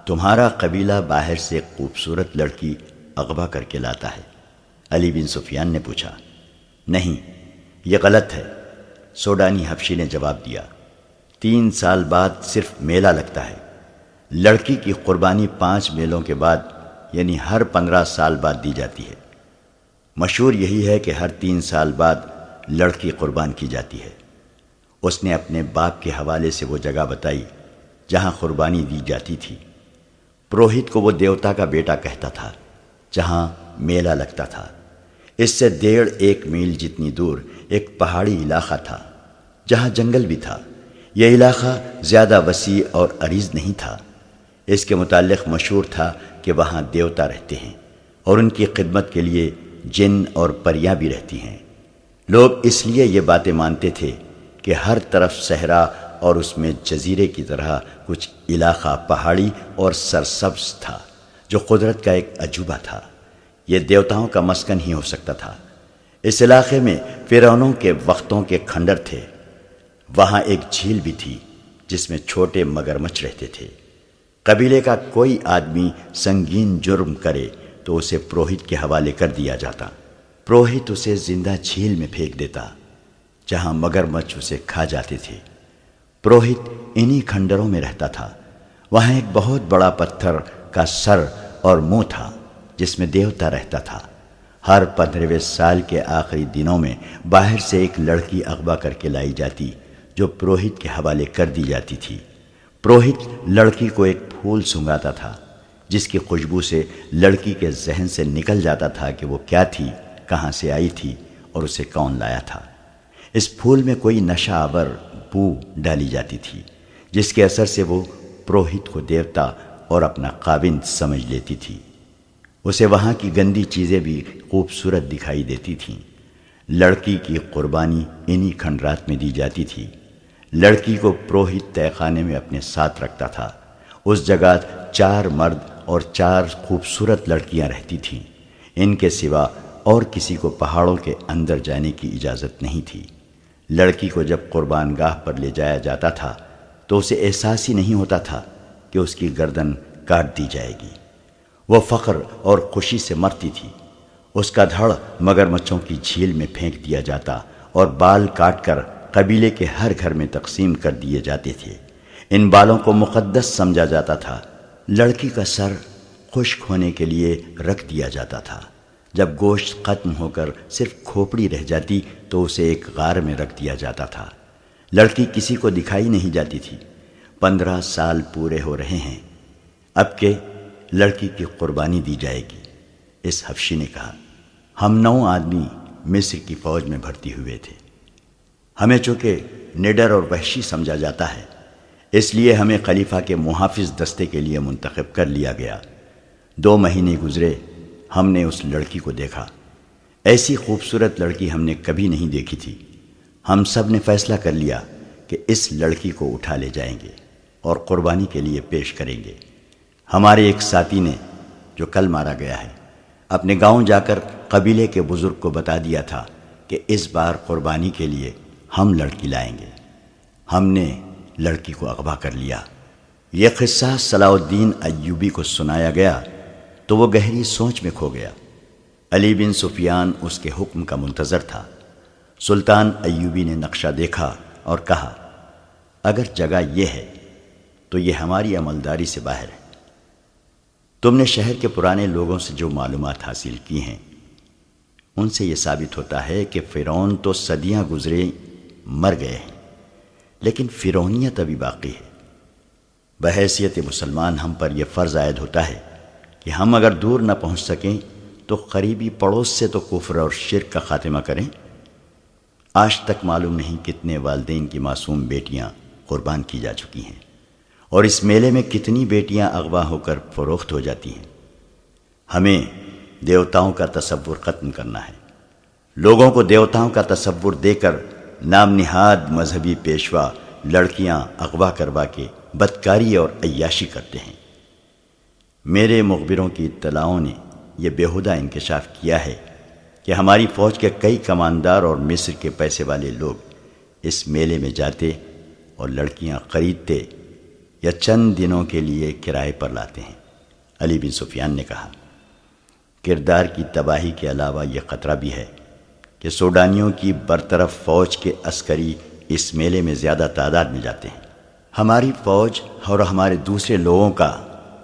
تمہارا قبیلہ باہر سے خوبصورت لڑکی اغوا کر کے لاتا ہے۔ علی بن سفیان نے پوچھا، نہیں، یہ غلط ہے۔ سوڈانی حبشی نے جواب دیا، 3 سال بعد صرف میلہ لگتا ہے۔ لڑکی کی قربانی 5 میلوں کے بعد یعنی ہر 15 سال بعد دی جاتی ہے۔ مشہور یہی ہے کہ ہر 3 سال بعد لڑکی قربان کی جاتی ہے۔ اس نے اپنے باپ کے حوالے سے وہ جگہ بتائی جہاں قربانی دی جاتی تھی۔ پروہت کو وہ دیوتا کا بیٹا کہتا تھا جہاں میلہ لگتا تھا۔ اس سے 1.5 میل جتنی دور ایک پہاڑی علاقہ تھا جہاں جنگل بھی تھا۔ یہ علاقہ زیادہ وسیع اور عریض نہیں تھا۔ اس کے متعلق مشہور تھا کہ وہاں دیوتا رہتے ہیں اور ان کی خدمت کے لیے جن اور پریاں بھی رہتی ہیں۔ لوگ اس لیے یہ باتیں مانتے تھے کہ ہر طرف صحرا اور اس میں جزیرے کی طرح کچھ علاقہ پہاڑی اور سرسبز تھا جو قدرت کا ایک عجوبہ تھا۔ یہ دیوتاؤں کا مسکن ہی ہو سکتا تھا۔ اس علاقے میں فرعونوں کے وقتوں کے کھنڈر تھے۔ وہاں ایک جھیل بھی تھی جس میں چھوٹے مگرمچھ رہتے تھے۔ قبیلے کا کوئی آدمی سنگین جرم کرے تو اسے پروہت کے حوالے کر دیا جاتا۔ پروہت اسے زندہ جھیل میں پھینک دیتا جہاں مگرمچھ اسے کھا جاتے تھے۔ پروہت انہی کھنڈروں میں رہتا تھا۔ وہاں ایک بہت بڑا پتھر کا سر اور منہ تھا جس میں دیوتا رہتا تھا۔ ہر 15ویں سال کے آخری دنوں میں باہر سے ایک لڑکی اغوا کر کے لائی جاتی جو پروہت کے حوالے کر دی جاتی تھی۔ پروہت لڑکی کو ایک پھول سنگھاتا تھا جس کی خوشبو سے لڑکی کے ذہن سے نکل جاتا تھا کہ وہ کیا تھی، کہاں سے آئی تھی اور اسے کون لایا تھا۔ اس پھول میں کوئی نشہ آور بو ڈالی جاتی تھی جس کے اثر سے وہ پروہت کو دیوتا اور اپنا خاوند سمجھ لیتی تھی۔ اسے وہاں کی گندی چیزیں بھی خوبصورت دکھائی دیتی تھیں۔ لڑکی کی قربانی انہی کھنڈرات میں دی جاتی تھی۔ لڑکی کو پروہت تہہ خانے میں اپنے ساتھ رکھتا تھا۔ اس جگہ 4 مرد اور 4 خوبصورت لڑکیاں رہتی تھیں۔ ان کے سوا اور کسی کو پہاڑوں کے اندر جانے کی اجازت نہیں تھی۔ لڑکی کو جب قربان گاہ پر لے جایا جاتا تھا تو اسے احساس ہی نہیں ہوتا تھا کہ اس کی گردن کاٹ دی جائے گی۔ وہ فخر اور خوشی سے مرتی تھی۔ اس کا دھڑ مگرمچھوں کی جھیل میں پھینک دیا جاتا اور بال کاٹ کر قبیلے کے ہر گھر میں تقسیم کر دیے جاتے تھے۔ ان بالوں کو مقدس سمجھا جاتا تھا۔ لڑکی کا سر خشک ہونے کے لیے رکھ دیا جاتا تھا۔ جب گوشت ختم ہو کر صرف کھوپڑی رہ جاتی تو اسے ایک غار میں رکھ دیا جاتا تھا۔ لڑکی کسی کو دکھائی نہیں جاتی تھی۔ 15 سال پورے ہو رہے ہیں اب کہ لڑکی کی قربانی دی جائے گی۔ اس حبشی نے کہا، ہم 9 آدمی مصر کی فوج میں بھرتی ہوئے تھے۔ ہمیں چونکہ نڈر اور وحشی سمجھا جاتا ہے اس لیے ہمیں خلیفہ کے محافظ دستے کے لیے منتخب کر لیا گیا۔ 2 مہینے گزرے، ہم نے اس لڑکی کو دیکھا۔ ایسی خوبصورت لڑکی ہم نے کبھی نہیں دیکھی تھی۔ ہم سب نے فیصلہ کر لیا کہ اس لڑکی کو اٹھا لے جائیں گے اور قربانی کے لیے پیش کریں گے۔ ہمارے ایک ساتھی نے، جو کل مارا گیا ہے، اپنے گاؤں جا کر قبیلے کے بزرگ کو بتا دیا تھا کہ اس بار قربانی کے لیے ہم لڑکی لائیں گے۔ ہم نے لڑکی کو اغوا کر لیا۔ یہ قصہ صلاح الدین ایوبی کو سنایا گیا تو وہ گہری سوچ میں کھو گیا۔ علی بن سفیان اس کے حکم کا منتظر تھا۔ سلطان ایوبی نے نقشہ دیکھا اور کہا، اگر جگہ یہ ہے تو یہ ہماری عملداری سے باہر ہے۔ تم نے شہر کے پرانے لوگوں سے جو معلومات حاصل کی ہیں، ان سے یہ ثابت ہوتا ہے کہ فرعون تو صدیاں گزرے مر گئے ہیں، لیکن فرعونیت ابھی باقی ہے۔ بحیثیت مسلمان ہم پر یہ فرض عائد ہوتا ہے کہ ہم اگر دور نہ پہنچ سکیں تو قریبی پڑوس سے تو کفر اور شرک کا خاتمہ کریں۔ آج تک معلوم نہیں کتنے والدین کی معصوم بیٹیاں قربان کی جا چکی ہیں، اور اس میلے میں کتنی بیٹیاں اغوا ہو کر فروخت ہو جاتی ہیں۔ ہمیں دیوتاؤں کا تصور ختم کرنا ہے۔ لوگوں کو دیوتاؤں کا تصور دے کر نام نہاد مذہبی پیشوا لڑکیاں اغوا کروا کے بدکاری اور عیاشی کرتے ہیں۔ میرے مخبروں کی اطلاعوں نے یہ بیہودہ انکشاف کیا ہے کہ ہماری فوج کے کئی کماندار اور مصر کے پیسے والے لوگ اس میلے میں جاتے اور لڑکیاں خریدتے یا چند دنوں کے لیے کرائے پر لاتے ہیں۔ علی بن سفیان نے کہا، کردار کی تباہی کے علاوہ یہ خطرہ بھی ہے کہ سوڈانیوں کی برطرف فوج کے عسکری اس میلے میں زیادہ تعداد میں جاتے ہیں۔ ہماری فوج اور ہمارے دوسرے لوگوں کا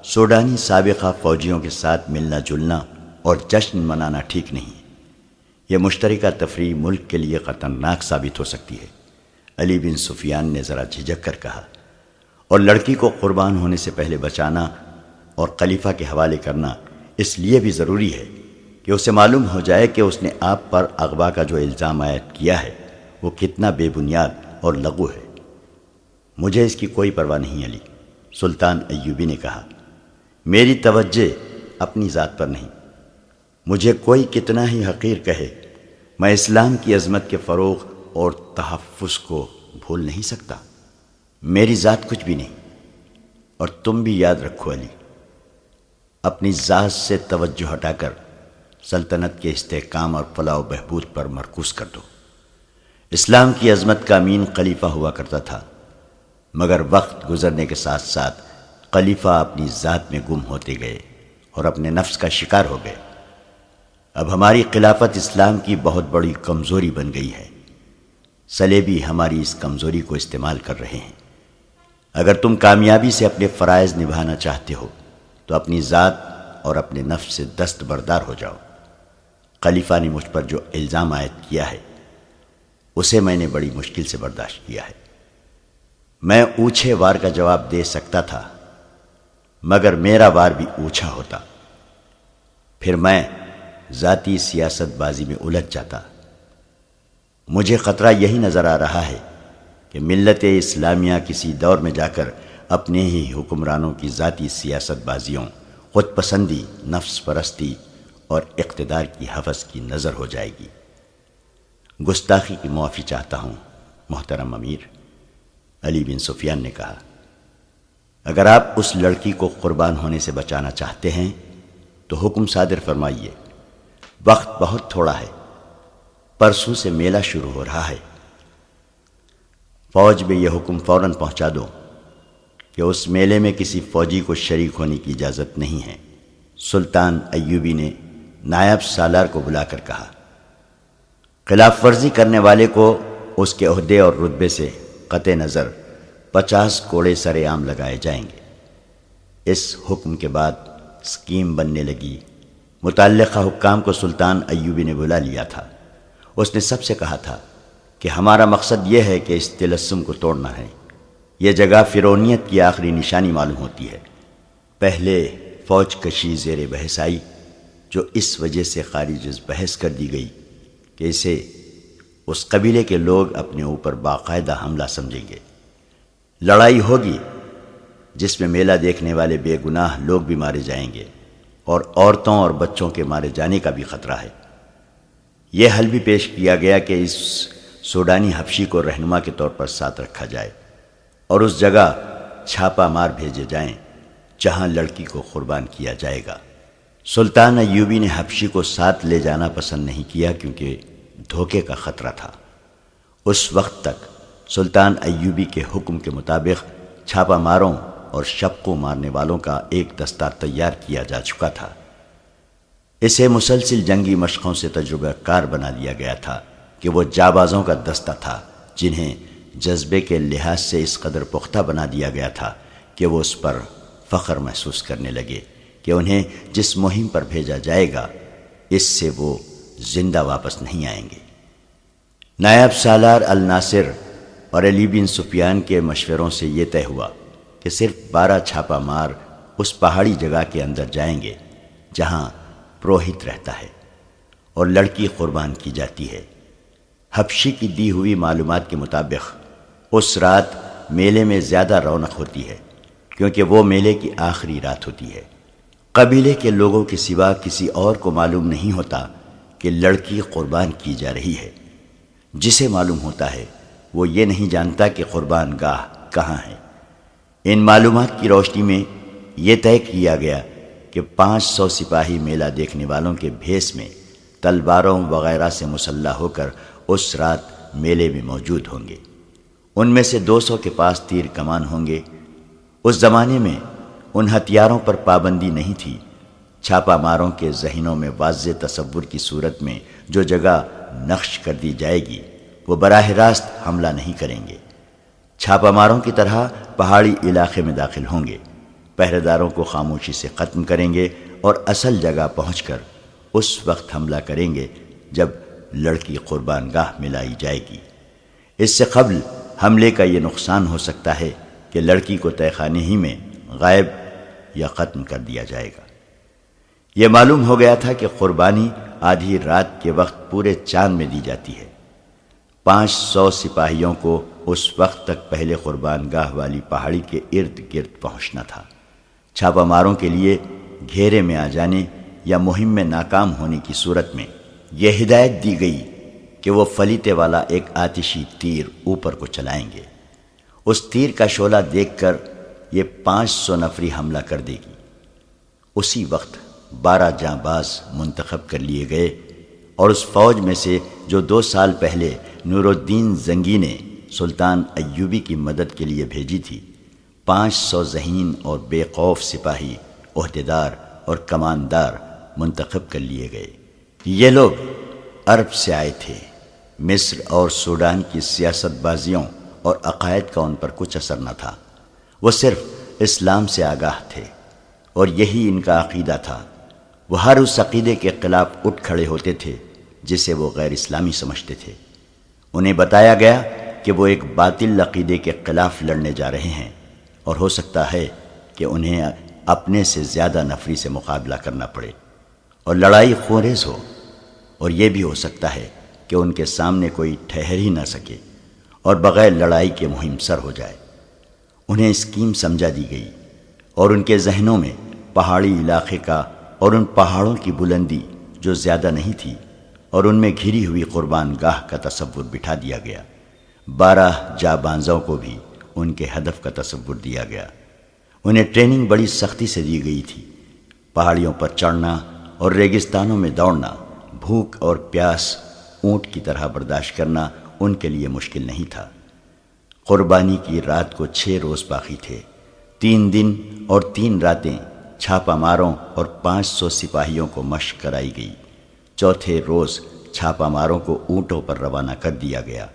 سوڈانی سابقہ فوجیوں کے ساتھ ملنا جلنا اور جشن منانا ٹھیک نہیں۔ یہ مشترکہ تفریح ملک کے لیے خطرناک ثابت ہو سکتی ہے۔ علی بن سفیان نے ذرا جھجک کر کہا، اور لڑکی کو قربان ہونے سے پہلے بچانا اور خلیفہ کے حوالے کرنا اس لیے بھی ضروری ہے کہ اسے معلوم ہو جائے کہ اس نے آپ پر اغوا کا جو الزام عائد کیا ہے وہ کتنا بے بنیاد اور لغو ہے۔ مجھے اس کی کوئی پرواہ نہیں علی، سلطان ایوبی نے کہا۔ میری توجہ اپنی ذات پر نہیں، مجھے کوئی کتنا ہی حقیر کہے، میں اسلام کی عظمت کے فروغ اور تحفظ کو بھول نہیں سکتا۔ میری ذات کچھ بھی نہیں، اور تم بھی یاد رکھو علی، اپنی ذات سے توجہ ہٹا کر سلطنت کے استحکام اور فلاح و بہبود پر مرکوز کر دو۔ اسلام کی عظمت کا امین خلیفہ ہوا کرتا تھا، مگر وقت گزرنے کے ساتھ ساتھ خلیفہ اپنی ذات میں گم ہوتے گئے اور اپنے نفس کا شکار ہو گئے۔ اب ہماری خلافت اسلام کی بہت بڑی کمزوری بن گئی ہے۔ صلیبی ہماری اس کمزوری کو استعمال کر رہے ہیں۔ اگر تم کامیابی سے اپنے فرائض نبھانا چاہتے ہو تو اپنی ذات اور اپنے نفس سے دستبردار ہو جاؤ۔ خلیفہ نے مجھ پر جو الزام عائد کیا ہے اسے میں نے بڑی مشکل سے برداشت کیا ہے۔ میں اونچے وار کا جواب دے سکتا تھا، مگر میرا وار بھی اونچا ہوتا، پھر میں ذاتی سیاست بازی میں الجھ جاتا۔ مجھے خطرہ یہی نظر آ رہا ہے کہ ملت اسلامیہ کسی دور میں جا کر اپنے ہی حکمرانوں کی ذاتی سیاست بازیوں، خود پسندی، نفس پرستی اور اقتدار کی ہوس کی نظر ہو جائے گی۔ گستاخی کی معافی چاہتا ہوں محترم امیر، علی بن سفیان نے کہا۔ اگر آپ اس لڑکی کو قربان ہونے سے بچانا چاہتے ہیں تو حکم صادر فرمائیے۔ وقت بہت تھوڑا ہے، پرسوں سے میلہ شروع ہو رہا ہے۔ فوج میں یہ حکم فوراً پہنچا دو کہ اس میلے میں کسی فوجی کو شریک ہونے کی اجازت نہیں ہے۔ سلطان ایوبی نے نائب سالار کو بلا کر کہا، خلاف ورزی کرنے والے کو اس کے عہدے اور رتبے سے قطع نظر 50 کوڑے سر عام لگائے جائیں گے۔ اس حکم کے بعد اسکیم بننے لگی۔ متعلقہ حکام کو سلطان ایوبی نے بلا لیا تھا۔ اس نے سب سے کہا تھا کہ ہمارا مقصد یہ ہے کہ اس طلسم کو توڑنا ہے۔ یہ جگہ فرعونیت کی آخری نشانی معلوم ہوتی ہے۔ پہلے فوج کشی زیر بحث آئی، جو اس وجہ سے خارج از بحث کر دی گئی کہ اسے اس قبیلے کے لوگ اپنے اوپر باقاعدہ حملہ سمجھیں گے۔ لڑائی ہوگی جس میں میلہ دیکھنے والے بے گناہ لوگ بھی مارے جائیں گے اور عورتوں اور بچوں کے مارے جانے کا بھی خطرہ ہے۔ یہ حل بھی پیش کیا گیا کہ اس سوڈانی حبشی کو رہنما کے طور پر ساتھ رکھا جائے اور اس جگہ چھاپا مار بھیجے جائیں جہاں لڑکی کو قربان کیا جائے گا۔ سلطان ایوبی نے حبشی کو ساتھ لے جانا پسند نہیں کیا کیونکہ دھوکے کا خطرہ تھا۔ اس وقت تک سلطان ایوبی کے حکم کے مطابق چھاپا ماروں اور شبقوں مارنے والوں کا ایک دستہ تیار کیا جا چکا تھا۔ اسے مسلسل جنگی مشقوں سے تجربہ کار بنا دیا گیا تھا کہ وہ جابازوں کا دستہ تھا جنہیں جذبے کے لحاظ سے اس قدر پختہ بنا دیا گیا تھا کہ وہ اس پر فخر محسوس کرنے لگے کہ انہیں جس مہم پر بھیجا جائے گا اس سے وہ زندہ واپس نہیں آئیں گے۔ نائب سالار الناصر اور علی بن سفیان کے مشوروں سے یہ طے ہوا کہ صرف 12 چھاپا مار اس پہاڑی جگہ کے اندر جائیں گے جہاں پروہت رہتا ہے اور لڑکی قربان کی جاتی ہے۔ حبشی کی دی ہوئی معلومات کے مطابق اس رات میلے میں زیادہ رونق ہوتی ہے کیونکہ وہ میلے کی آخری رات ہوتی ہے۔ قبیلے کے لوگوں کے سوا کسی اور کو معلوم نہیں ہوتا کہ لڑکی قربان کی جا رہی ہے۔ جسے معلوم ہوتا ہے وہ یہ نہیں جانتا کہ قربان گاہ کہاں ہے۔ ان معلومات کی روشنی میں یہ طے کیا گیا کہ 500 سپاہی میلہ دیکھنے والوں کے بھیس میں تلواروں وغیرہ سے مسلح ہو کر اس رات میلے میں موجود ہوں گے۔ ان میں سے 200 کے پاس تیر کمان ہوں گے۔ اس زمانے میں ان ہتھیاروں پر پابندی نہیں تھی۔ چھاپا ماروں کے ذہنوں میں واضح تصور کی صورت میں جو جگہ نقش کر دی جائے گی وہ براہ راست حملہ نہیں کریں گے۔ چھاپا ماروں کی طرح پہاڑی علاقے میں داخل ہوں گے، پہرے داروں کو خاموشی سے ختم کریں گے اور اصل جگہ پہنچ کر اس وقت حملہ کریں گے جب لڑکی قربان گاہ میں لائی جائے گی۔ اس سے قبل حملے کا یہ نقصان ہو سکتا ہے کہ لڑکی کو تہہ خانے ہی میں غائب یا ختم کر دیا جائے گا۔ یہ معلوم ہو گیا تھا کہ قربانی آدھی رات کے وقت پورے چاند میں دی جاتی ہے۔ 500 سپاہیوں کو اس وقت تک پہلے قربان گاہ والی پہاڑی کے ارد گرد پہنچنا تھا۔ چھاپا ماروں کے لیے گھیرے میں آ جانے یا مہم میں ناکام ہونے کی صورت میں یہ ہدایت دی گئی کہ وہ فلیتے والا ایک آتشی تیر اوپر کو چلائیں گے۔ اس تیر کا شعلہ دیکھ کر یہ 500 نفری حملہ کر دے گی۔ اسی وقت 12 جاں باز منتخب کر لیے گئے اور اس فوج میں سے جو 2 سال پہلے نور الدین زنگی نے سلطان ایوبی کی مدد کے لیے بھیجی تھی، 500 ذہین اور بے خوف سپاہی، عہدیدار اور کماندار منتخب کر لیے گئے۔ یہ لوگ عرب سے آئے تھے۔ مصر اور سوڈان کی سیاست بازیوں اور عقائد کا ان پر کچھ اثر نہ تھا۔ وہ صرف اسلام سے آگاہ تھے اور یہی ان کا عقیدہ تھا۔ وہ ہر اس عقیدے کے خلاف اٹھ کھڑے ہوتے تھے جسے وہ غیر اسلامی سمجھتے تھے۔ انہیں بتایا گیا کہ وہ ایک باطل عقیدے کے خلاف لڑنے جا رہے ہیں اور ہو سکتا ہے کہ انہیں اپنے سے زیادہ نفری سے مقابلہ کرنا پڑے اور لڑائی خونریز ہو، اور یہ بھی ہو سکتا ہے کہ ان کے سامنے کوئی ٹھہر ہی نہ سکے اور بغیر لڑائی کے مہم سر ہو جائے۔ انہیں اسکیم سمجھا دی گئی اور ان کے ذہنوں میں پہاڑی علاقے کا اور ان پہاڑوں کی بلندی جو زیادہ نہیں تھی اور ان میں گھری ہوئی قربان گاہ کا تصور بٹھا دیا گیا۔ 12 جابانزوں کو بھی ان کے ہدف کا تصور دیا گیا۔ انہیں ٹریننگ بڑی سختی سے دی گئی تھی۔ پہاڑیوں پر چڑھنا اور ریگستانوں میں دوڑنا، بھوک اور پیاس اونٹ کی طرح برداشت کرنا ان کے لیے مشکل نہیں تھا۔ قربانی کی رات کو 6 روز باقی تھے۔ 3 دن اور 3 راتیں چھاپا ماروں اور 500 سپاہیوں کو مشق کرائی گئی۔ چوتھے روز چھاپا ماروں کو اونٹوں پر روانہ کر دیا گیا۔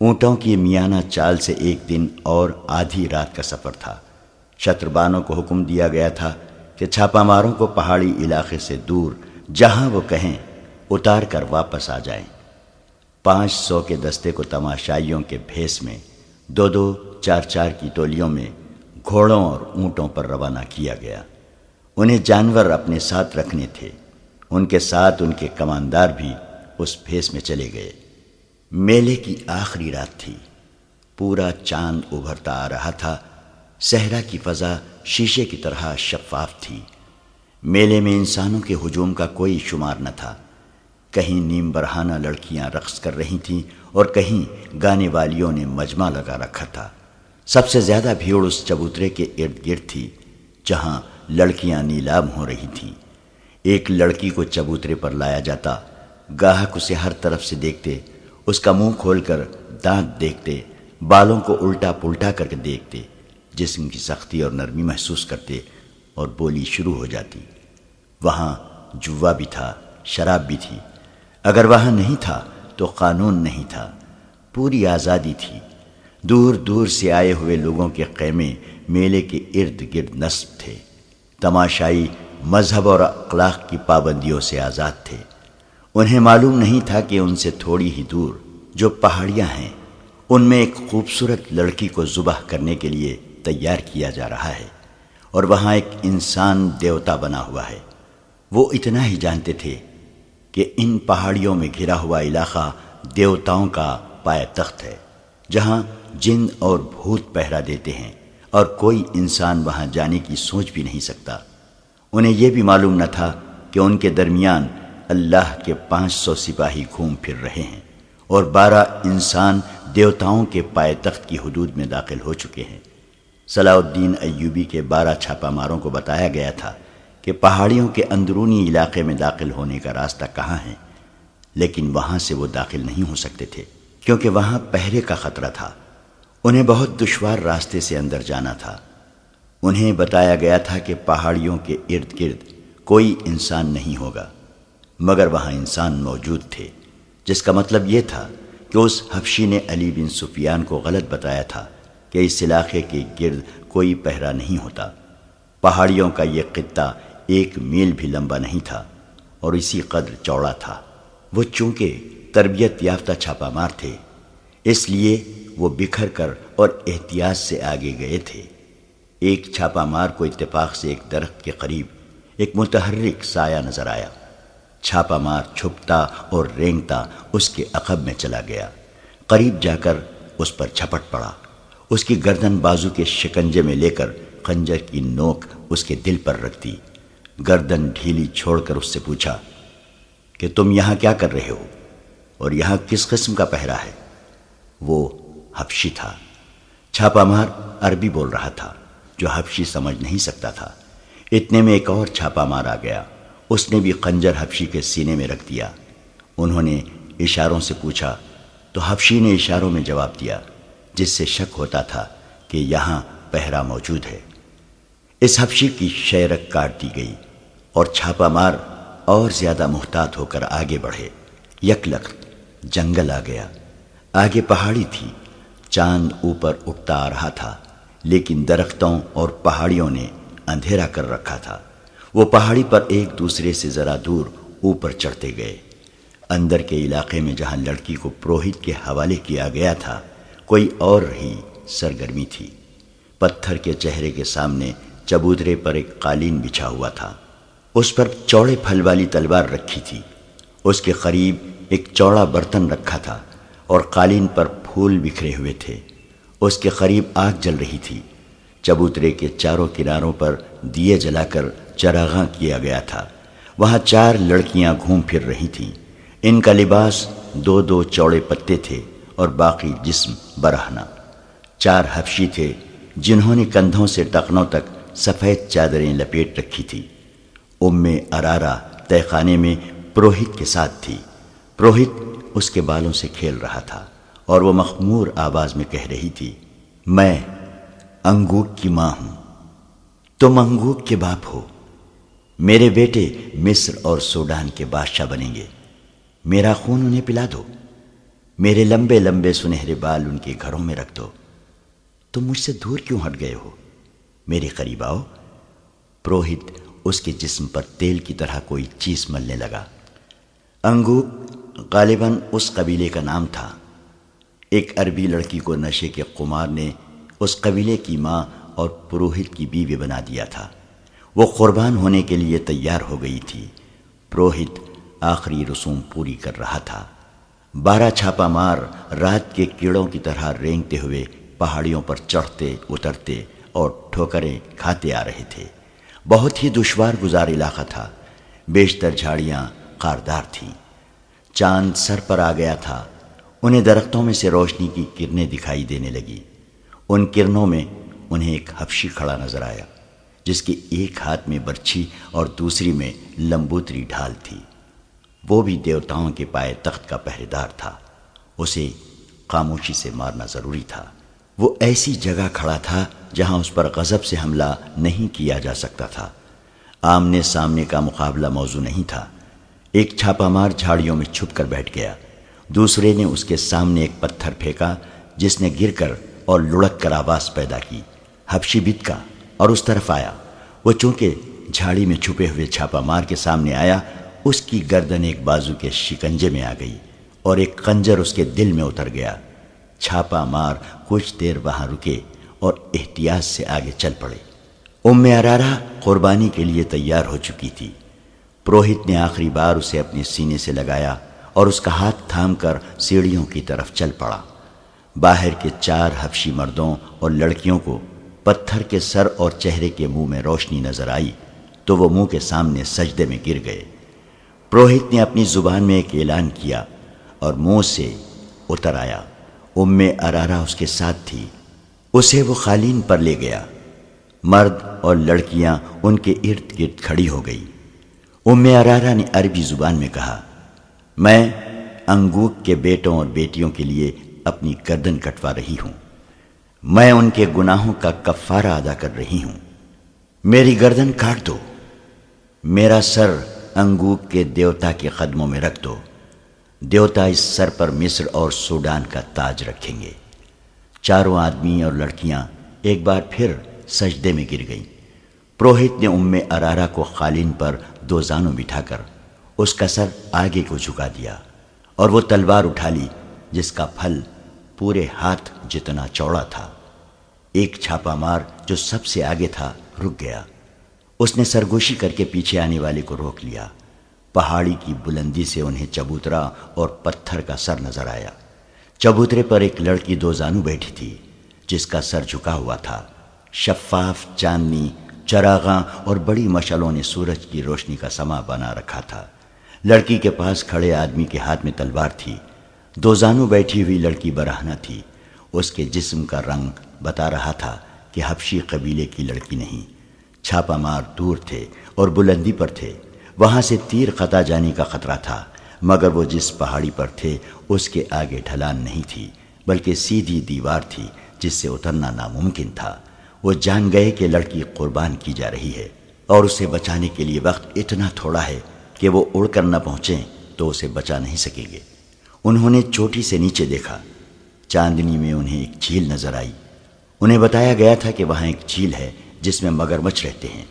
اونٹوں کی میانہ چال سے 1 دن اور آدھی رات کا سفر تھا۔ شتربانوں کو حکم دیا گیا تھا کہ چھاپا ماروں کو پہاڑی علاقے سے دور جہاں وہ کہیں اتار کر واپس آ جائیں۔ 500 کے دستے کو تماشائیوں کے بھیس میں 2-2 4-4 کی ٹولیوں میں گھوڑوں اور اونٹوں پر روانہ کیا گیا۔ انہیں جانور اپنے ساتھ رکھنے تھے۔ ان کے ساتھ ان کے کماندار بھی اس بھیس میں چلے گئے۔ میلے کی آخری رات تھی۔ پورا چاند ابھرتا آ رہا تھا۔ صحرا کی فضا شیشے کی طرح شفاف تھی۔ میلے میں انسانوں کے ہجوم کا کوئی شمار نہ تھا۔ کہیں نیم برہنہ لڑکیاں رقص کر رہی تھیں اور کہیں گانے والیوں نے مجمع لگا رکھا تھا۔ سب سے زیادہ بھیڑ اس چبوترے کے ارد گرد تھی جہاں لڑکیاں نیلام ہو رہی تھیں۔ ایک لڑکی کو چبوترے پر لایا جاتا، گاہک اسے ہر طرف سے دیکھتے، اس کا منہ کھول کر دانت دیکھتے، بالوں کو الٹا پلٹا کر کے دیکھتے، جسم کی سختی اور نرمی محسوس کرتے اور بولی شروع ہو جاتی۔ وہاں جوا بھی تھا، شراب بھی تھی۔ اگر وہاں نہیں تھا تو قانون نہیں تھا، پوری آزادی تھی۔ دور دور سے آئے ہوئے لوگوں کے خیمے میلے کے ارد گرد نصب تھے۔ تماشائی مذہب اور اخلاق کی پابندیوں سے آزاد تھے۔ انہیں معلوم نہیں تھا کہ ان سے تھوڑی ہی دور جو پہاڑیاں ہیں، ان میں ایک خوبصورت لڑکی کو ذبح کرنے کے لیے تیار کیا جا رہا ہے، اور وہاں ایک انسان دیوتا بنا ہوا ہے۔ وہ اتنا ہی جانتے تھے کہ ان پہاڑیوں میں گھرا ہوا علاقہ دیوتاؤں کا پایہ تخت ہے، جہاں جن اور بھوت پہرا دیتے ہیں، اور کوئی انسان وہاں جانے کی سوچ بھی نہیں سکتا۔ انہیں یہ بھی معلوم نہ تھا کہ ان کے درمیان اللہ کے 500 سپاہی گھوم پھر رہے ہیں، اور 12 انسان دیوتاؤں کے پایہ تخت کی حدود میں داخل ہو چکے ہیں۔ صلاح الدین ایوبی کے 12 چھاپہ ماروں کو بتایا گیا تھا کہ پہاڑیوں کے اندرونی علاقے میں داخل ہونے کا راستہ کہاں ہے، لیکن وہاں سے وہ داخل نہیں ہو سکتے تھے کیونکہ وہاں پہرے کا خطرہ تھا۔ انہیں بہت دشوار راستے سے اندر جانا تھا۔ انہیں بتایا گیا تھا کہ پہاڑیوں کے ارد گرد کوئی انسان نہیں ہوگا، مگر وہاں انسان موجود تھے، جس کا مطلب یہ تھا کہ اس حبشی نے علی بن سفیان کو غلط بتایا تھا کہ اس علاقے کے گرد کوئی پہرا نہیں ہوتا۔ پہاڑیوں کا یہ خطہ 1 میل بھی لمبا نہیں تھا اور اسی قدر چوڑا تھا۔ وہ چونکہ تربیت یافتہ چھاپہ مار تھے، اس لیے وہ بکھر کر اور احتیاط سے آگے گئے تھے۔ ایک چھاپہ مار کو اتفاق سے ایک درخت کے قریب ایک متحرک سایہ نظر آیا۔ چھاپہ مار چھپتا اور رینگتا اس کے عقب میں چلا گیا، قریب جا کر اس پر جھپٹ پڑا، اس کی گردن بازو کے شکنجے میں لے کر خنجر کی نوک اس کے دل پر رکھ دی۔ گردن ڈھیلی چھوڑ کر اس سے پوچھا کہ تم یہاں کیا کر رہے ہو اور یہاں کس قسم کا پہرا ہے؟ وہ حبشی تھا۔ چھاپہ مار عربی بول رہا تھا جو حبشی سمجھ نہیں سکتا تھا۔ اتنے میں ایک اور چھاپہ مار آ گیا، اس نے بھی خنجر حبشی کے سینے میں رکھ دیا۔ انہوں نے اشاروں سے پوچھا تو حبشی نے اشاروں میں جواب دیا، جس سے شک ہوتا تھا کہ یہاں پہرا موجود ہے۔ اس حبشی کی شیرک کاٹ دی گئی اور چھاپہ مار اور زیادہ محتاط ہو کر آگے بڑھے۔ یکلخت جنگل آ گیا، آگے پہاڑی تھی، چاند اوپر اٹھتا آ رہا تھا، لیکن درختوں اور پہاڑیوں نے اندھیرا کر رکھا تھا۔ وہ پہاڑی پر ایک دوسرے سے ذرا دور اوپر چڑھتے گئے۔ اندر کے علاقے میں جہاں لڑکی کو پروہت کے حوالے کیا گیا تھا، کوئی اور ہی سرگرمی تھی۔ پتھر کے چہرے کے سامنے چبوترے پر ایک قالین بچھا ہوا تھا، اس پر چوڑے پھل والی تلوار رکھی تھی۔ اس کے قریب ایک چوڑا برتن رکھا تھا اور قالین پر پھول بکھرے ہوئے تھے۔ اس کے قریب آگ جل رہی تھی۔ چبوترے کے چاروں کناروں پر دیے جلا کر چراغاں کیا گیا تھا۔ وہاں 4 لڑکیاں گھوم پھر رہی تھیں۔ ان کا لباس 2 چوڑے پتے تھے اور باقی جسم برہنہ۔ 4 حبشی تھے جنہوں نے کندھوں سے ٹخنوں تک سفید چادریں لپیٹ رکھی تھی۔ ارارا تہ خانے میں پروہت کے ساتھ تھی۔ پروہت اس کے بالوں سے کھیل رہا تھا اور وہ مخمور آواز میں کہہ رہی تھی، میں انگوک کی ماں ہوں، تم انگوک کے باپ ہو۔ میرے بیٹے مصر اور سوڈان کے بادشاہ بنیں گے، میرا خون انہیں پلا دو، میرے لمبے لمبے سنہرے بال ان کے گھروں میں رکھ دو۔ تم مجھ سے دور کیوں ہٹ گئے ہو؟ میرے قریب آؤ۔ پروہت اس کے جسم پر تیل کی طرح کوئی چیز ملنے لگا۔ انگوک غالباً اس قبیلے کا نام تھا۔ ایک عربی لڑکی کو نشے کے قمار نے اس قبیلے کی ماں اور پروہت کی بیوی بنا دیا تھا۔ وہ قربان ہونے کے لیے تیار ہو گئی تھی۔ پروہت آخری رسوم پوری کر رہا تھا۔ 12 چھاپا مار رات کے کیڑوں کی طرح رینگتے ہوئے پہاڑیوں پر چڑھتے اترتے اور ٹھوکریں کھاتے آ رہے تھے۔ بہت ہی دشوار گزار علاقہ تھا، بیشتر جھاڑیاں خاردار تھیں۔ چاند سر پر آ گیا تھا، انہیں درختوں میں سے روشنی کی کرنیں دکھائی دینے لگی۔ ان کرنوں میں انہیں ایک حبشی کھڑا نظر آیا، جس کے ایک ہاتھ میں برچھی اور دوسری میں لمبوتری ڈھال تھی۔ وہ بھی دیوتاؤں کے پائے تخت کا پہرے دار تھا، اسے خاموشی سے مارنا ضروری تھا۔ وہ ایسی جگہ کھڑا تھا جہاں اس پر غضب سے حملہ نہیں کیا جا سکتا تھا۔ آمنے سامنے کا مقابلہ موضوع نہیں تھا۔ ایک چھاپا مار جھاڑیوں میں چھپ کر بیٹھ گیا، دوسرے نے اس کے سامنے ایک پتھر پھینکا جس نے گر کر اور لڑک کر آواز پیدا کی۔ حبشی بتکا اور اس طرف آیا۔ وہ چونکہ جھاڑی میں چھپے ہوئے چھاپا مار کے سامنے آیا، اس کی گردن ایک بازو کے شکنجے میں آ گئی اور ایک خنجر اس کے دل میں اتر گیا۔ چھاپا مار کچھ دیر وہاں رکے اور احتیاط سے آگے چل پڑے۔ ارارا قربانی کے لیے تیار ہو چکی تھی۔ پروہت نے آخری بار اسے اپنے سینے سے لگایا اور اس کا ہاتھ تھام کر سیڑھیوں کی طرف چل پڑا۔ باہر کے 4 حبشی مردوں اور لڑکیوں کو پتھر کے سر اور چہرے کے منہ میں روشنی نظر آئی تو وہ منہ کے سامنے سجدے میں گر گئے۔ پروہت نے اپنی زبان میں ایک اعلان کیا اور منہ سے اتر آیا۔ ارارا اس کے ساتھ تھی، اسے وہ قالین پر لے گیا۔ مرد اور لڑکیاں ان کے ارد گرد کھڑی ہو گئی۔ ارارا نے عربی زبان میں کہا، میں انگوک کے بیٹوں اور بیٹیوں کے لیے اپنی گردن کٹوا رہی ہوں، میں ان کے گناہوں کا کفارہ ادا کر رہی ہوں، میری گردن کاٹ دو، میرا سر انگوک کے دیوتا کے قدموں میں رکھ دو، دیوتا اس سر پر مصر اور سوڈان کا تاج رکھیں گے۔ 4 آدمی اور لڑکیاں ایک بار پھر سجدے میں گر گئیں۔ پروہت نے ارارا کو قالین پر 2 زانوں بٹھا کر اس کا سر آگے کو جھکا دیا اور وہ تلوار اٹھا لی جس کا پھل پورے ہاتھ جتنا چوڑا تھا۔ ایک چھاپا مار جو سب سے آگے تھا رک گیا، اس نے سرگوشی کر کے پیچھے آنے والے کو روک لیا۔ پہاڑی کی بلندی سے انہیں چبوترا اور پتھر کا سر نظر آیا۔ چبوترے پر ایک لڑکی 2 زانو بیٹھی تھی جس کا سر جھکا ہوا تھا۔ شفاف چاندنی، چراغاں اور بڑی مشعلوں نے سورج کی روشنی کا سما بنا رکھا تھا۔ لڑکی کے پاس کھڑے آدمی کے ہاتھ میں تلوار تھی۔ 2 زانو بیٹھی ہوئی لڑکی برہنہ تھی، اس کے جسم کا رنگ بتا رہا تھا کہ حبشی قبیلے کی لڑکی نہیں۔ چھاپا مار دور تھے اور بلندی پر تھے، وہاں سے تیر قطع جانے کا خطرہ تھا، مگر وہ جس پہاڑی پر تھے اس کے آگے ڈھلان نہیں تھی بلکہ سیدھی دیوار تھی جس سے اترنا ناممکن تھا۔ وہ جان گئے کہ لڑکی قربان کی جا رہی ہے اور اسے بچانے کے لیے وقت اتنا تھوڑا ہے کہ وہ اڑ کر نہ پہنچیں تو اسے بچا نہیں سکیں گے۔ انہوں نے چوٹی سے نیچے دیکھا، چاندنی میں انہیں ایک جھیل نظر آئی۔ انہیں بتایا گیا تھا کہ وہاں ایک جھیل ہے جس میں مگرمچھ رہتے ہیں۔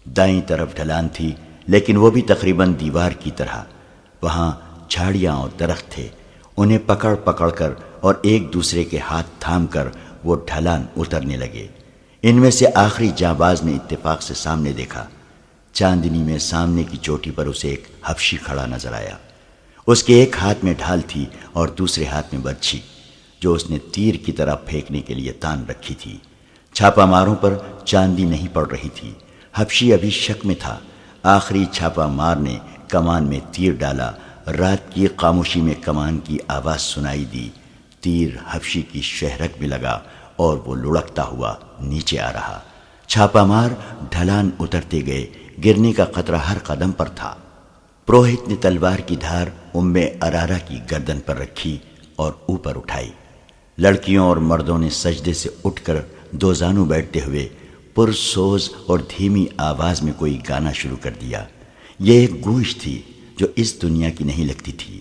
دائیں طرف ڈھلان تھی لیکن وہ بھی تقریباً دیوار کی طرح۔ وہاں جھاڑیاں اور درخت تھے، انہیں پکڑ پکڑ کر اور ایک دوسرے کے ہاتھ تھام کر وہ ڈھلان اترنے لگے۔ ان میں سے آخری جانباز نے اتفاق سے سامنے دیکھا۔ چاندنی میں سامنے کی چوٹی پر اسے ایک حبشی کھڑا نظر آیا۔ اس کے ایک ہاتھ میں ڈھال تھی اور دوسرے ہاتھ میں برچھی جو اس نے تیر کی طرح پھینکنے کے لیے تان رکھی تھی۔ چھاپا ماروں پر چاندی نہیں پڑ رہی تھی، حبشی ابھی شک میں تھا۔ آخری چھاپا مار نے کمان میں تیر ڈالا، رات کی خاموشی میں کمان کی آواز سنائی دی، تیر حبشی کی شہرک میں لگا اور وہ لڑکتا ہوا نیچے آ رہا۔ چھاپا مار ڈھلان اترتے گئے، گرنے کا خطرہ ہر قدم پر تھا۔ پروہت نے تلوار کی دھار ارارا کی گردن پر رکھی اور اوپر اٹھائی۔ لڑکیوں اور مردوں نے سجدے سے اٹھ کر 2 زانو بیٹھتے ہوئے پرسوز اور دھیمی آواز میں کوئی گانا شروع کر دیا۔ یہ ایک گونج تھی جو اس دنیا کی نہیں لگتی تھی۔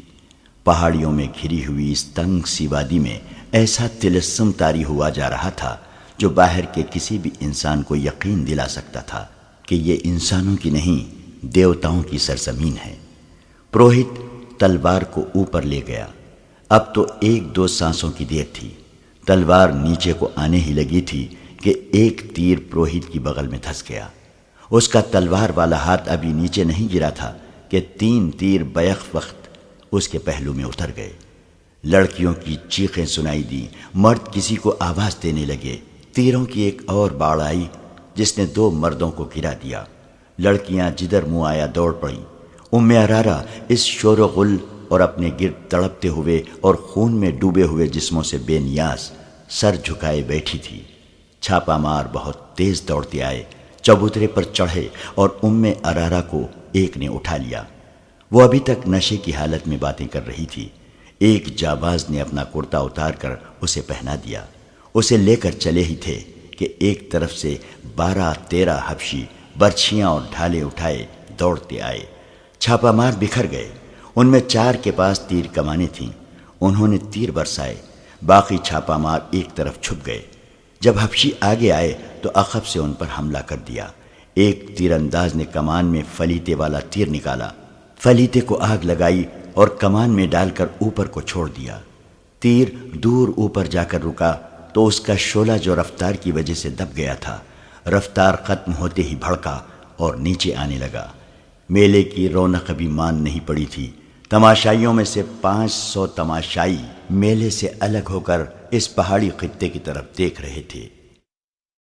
پہاڑیوں میں گھری ہوئی اس تنگ سی وادی میں ایسا طلسم طاری ہوا جا رہا تھا جو باہر کے کسی بھی انسان کو یقین دلا سکتا تھا کہ یہ انسانوں کی نہیں دیوتاؤں کی سرزمین ہے۔ پروہت تلوار کو اوپر لے گیا۔ اب تو 1-2 سانسوں کی دیر تھی، تلوار نیچے کو آنے ہی لگی تھی کہ ایک تیر پروہت کی بغل میں دھس گیا۔ اس کا تلوار والا ہاتھ ابھی نیچے نہیں گرا تھا کہ 3 تیر بیک وقت اس کے پہلو میں اتر گئے۔ لڑکیوں کی چیخیں سنائی دی، مرد کسی کو آواز دینے لگے۔ تیروں کی ایک اور باڑ آئی جس نے 2 مردوں کو گرا دیا۔ لڑکیاں جدھر منہ آیا دوڑ پڑیں۔ ام ارارہ اس شور و غل اور اپنے گرد تڑپتے ہوئے اور خون میں ڈوبے ہوئے جسموں سے بے نیاز سر جھکائے بیٹھی تھی۔ چھاپا مار بہت تیز دوڑتے آئے، چبوترے پر چڑھے اور ام ارارہ کو ایک نے اٹھا لیا۔ وہ ابھی تک نشے کی حالت میں باتیں کر رہی تھی۔ ایک جاباز نے اپنا کرتا اتار کر اسے پہنا دیا۔ اسے لے کر چلے ہی تھے کہ ایک طرف سے 12-13 حبشی برچھیاں اور ڈھالے اٹھائے دوڑتے آئے۔ چھاپا مار بکھر گئے۔ ان میں 4 کے پاس تیر کمانیں تھیں۔ انہوں نے تیر برسائے، باقی چھاپا مار ایک طرف چھپ گئے۔ جب حبشی آگے آئے تو عقب سے ان پر حملہ کر دیا۔ ایک تیر انداز نے کمان میں فلیتے والا تیر نکالا، فلیتے کو آگ لگائی اور کمان میں ڈال کر اوپر کو چھوڑ دیا۔ تیر دور اوپر جا کر رکا تو اس کا شعلہ جو رفتار کی وجہ سے دب گیا تھا، رفتار ختم ہوتے ہی بھڑکا اور نیچے آنے لگا۔ میلے کی رونق ابھی مان نہیں پڑی تھی۔ تماشائیوں میں سے 500 تماشائی میلے سے الگ ہو کر اس پہاڑی خطے کی طرف دیکھ رہے تھے۔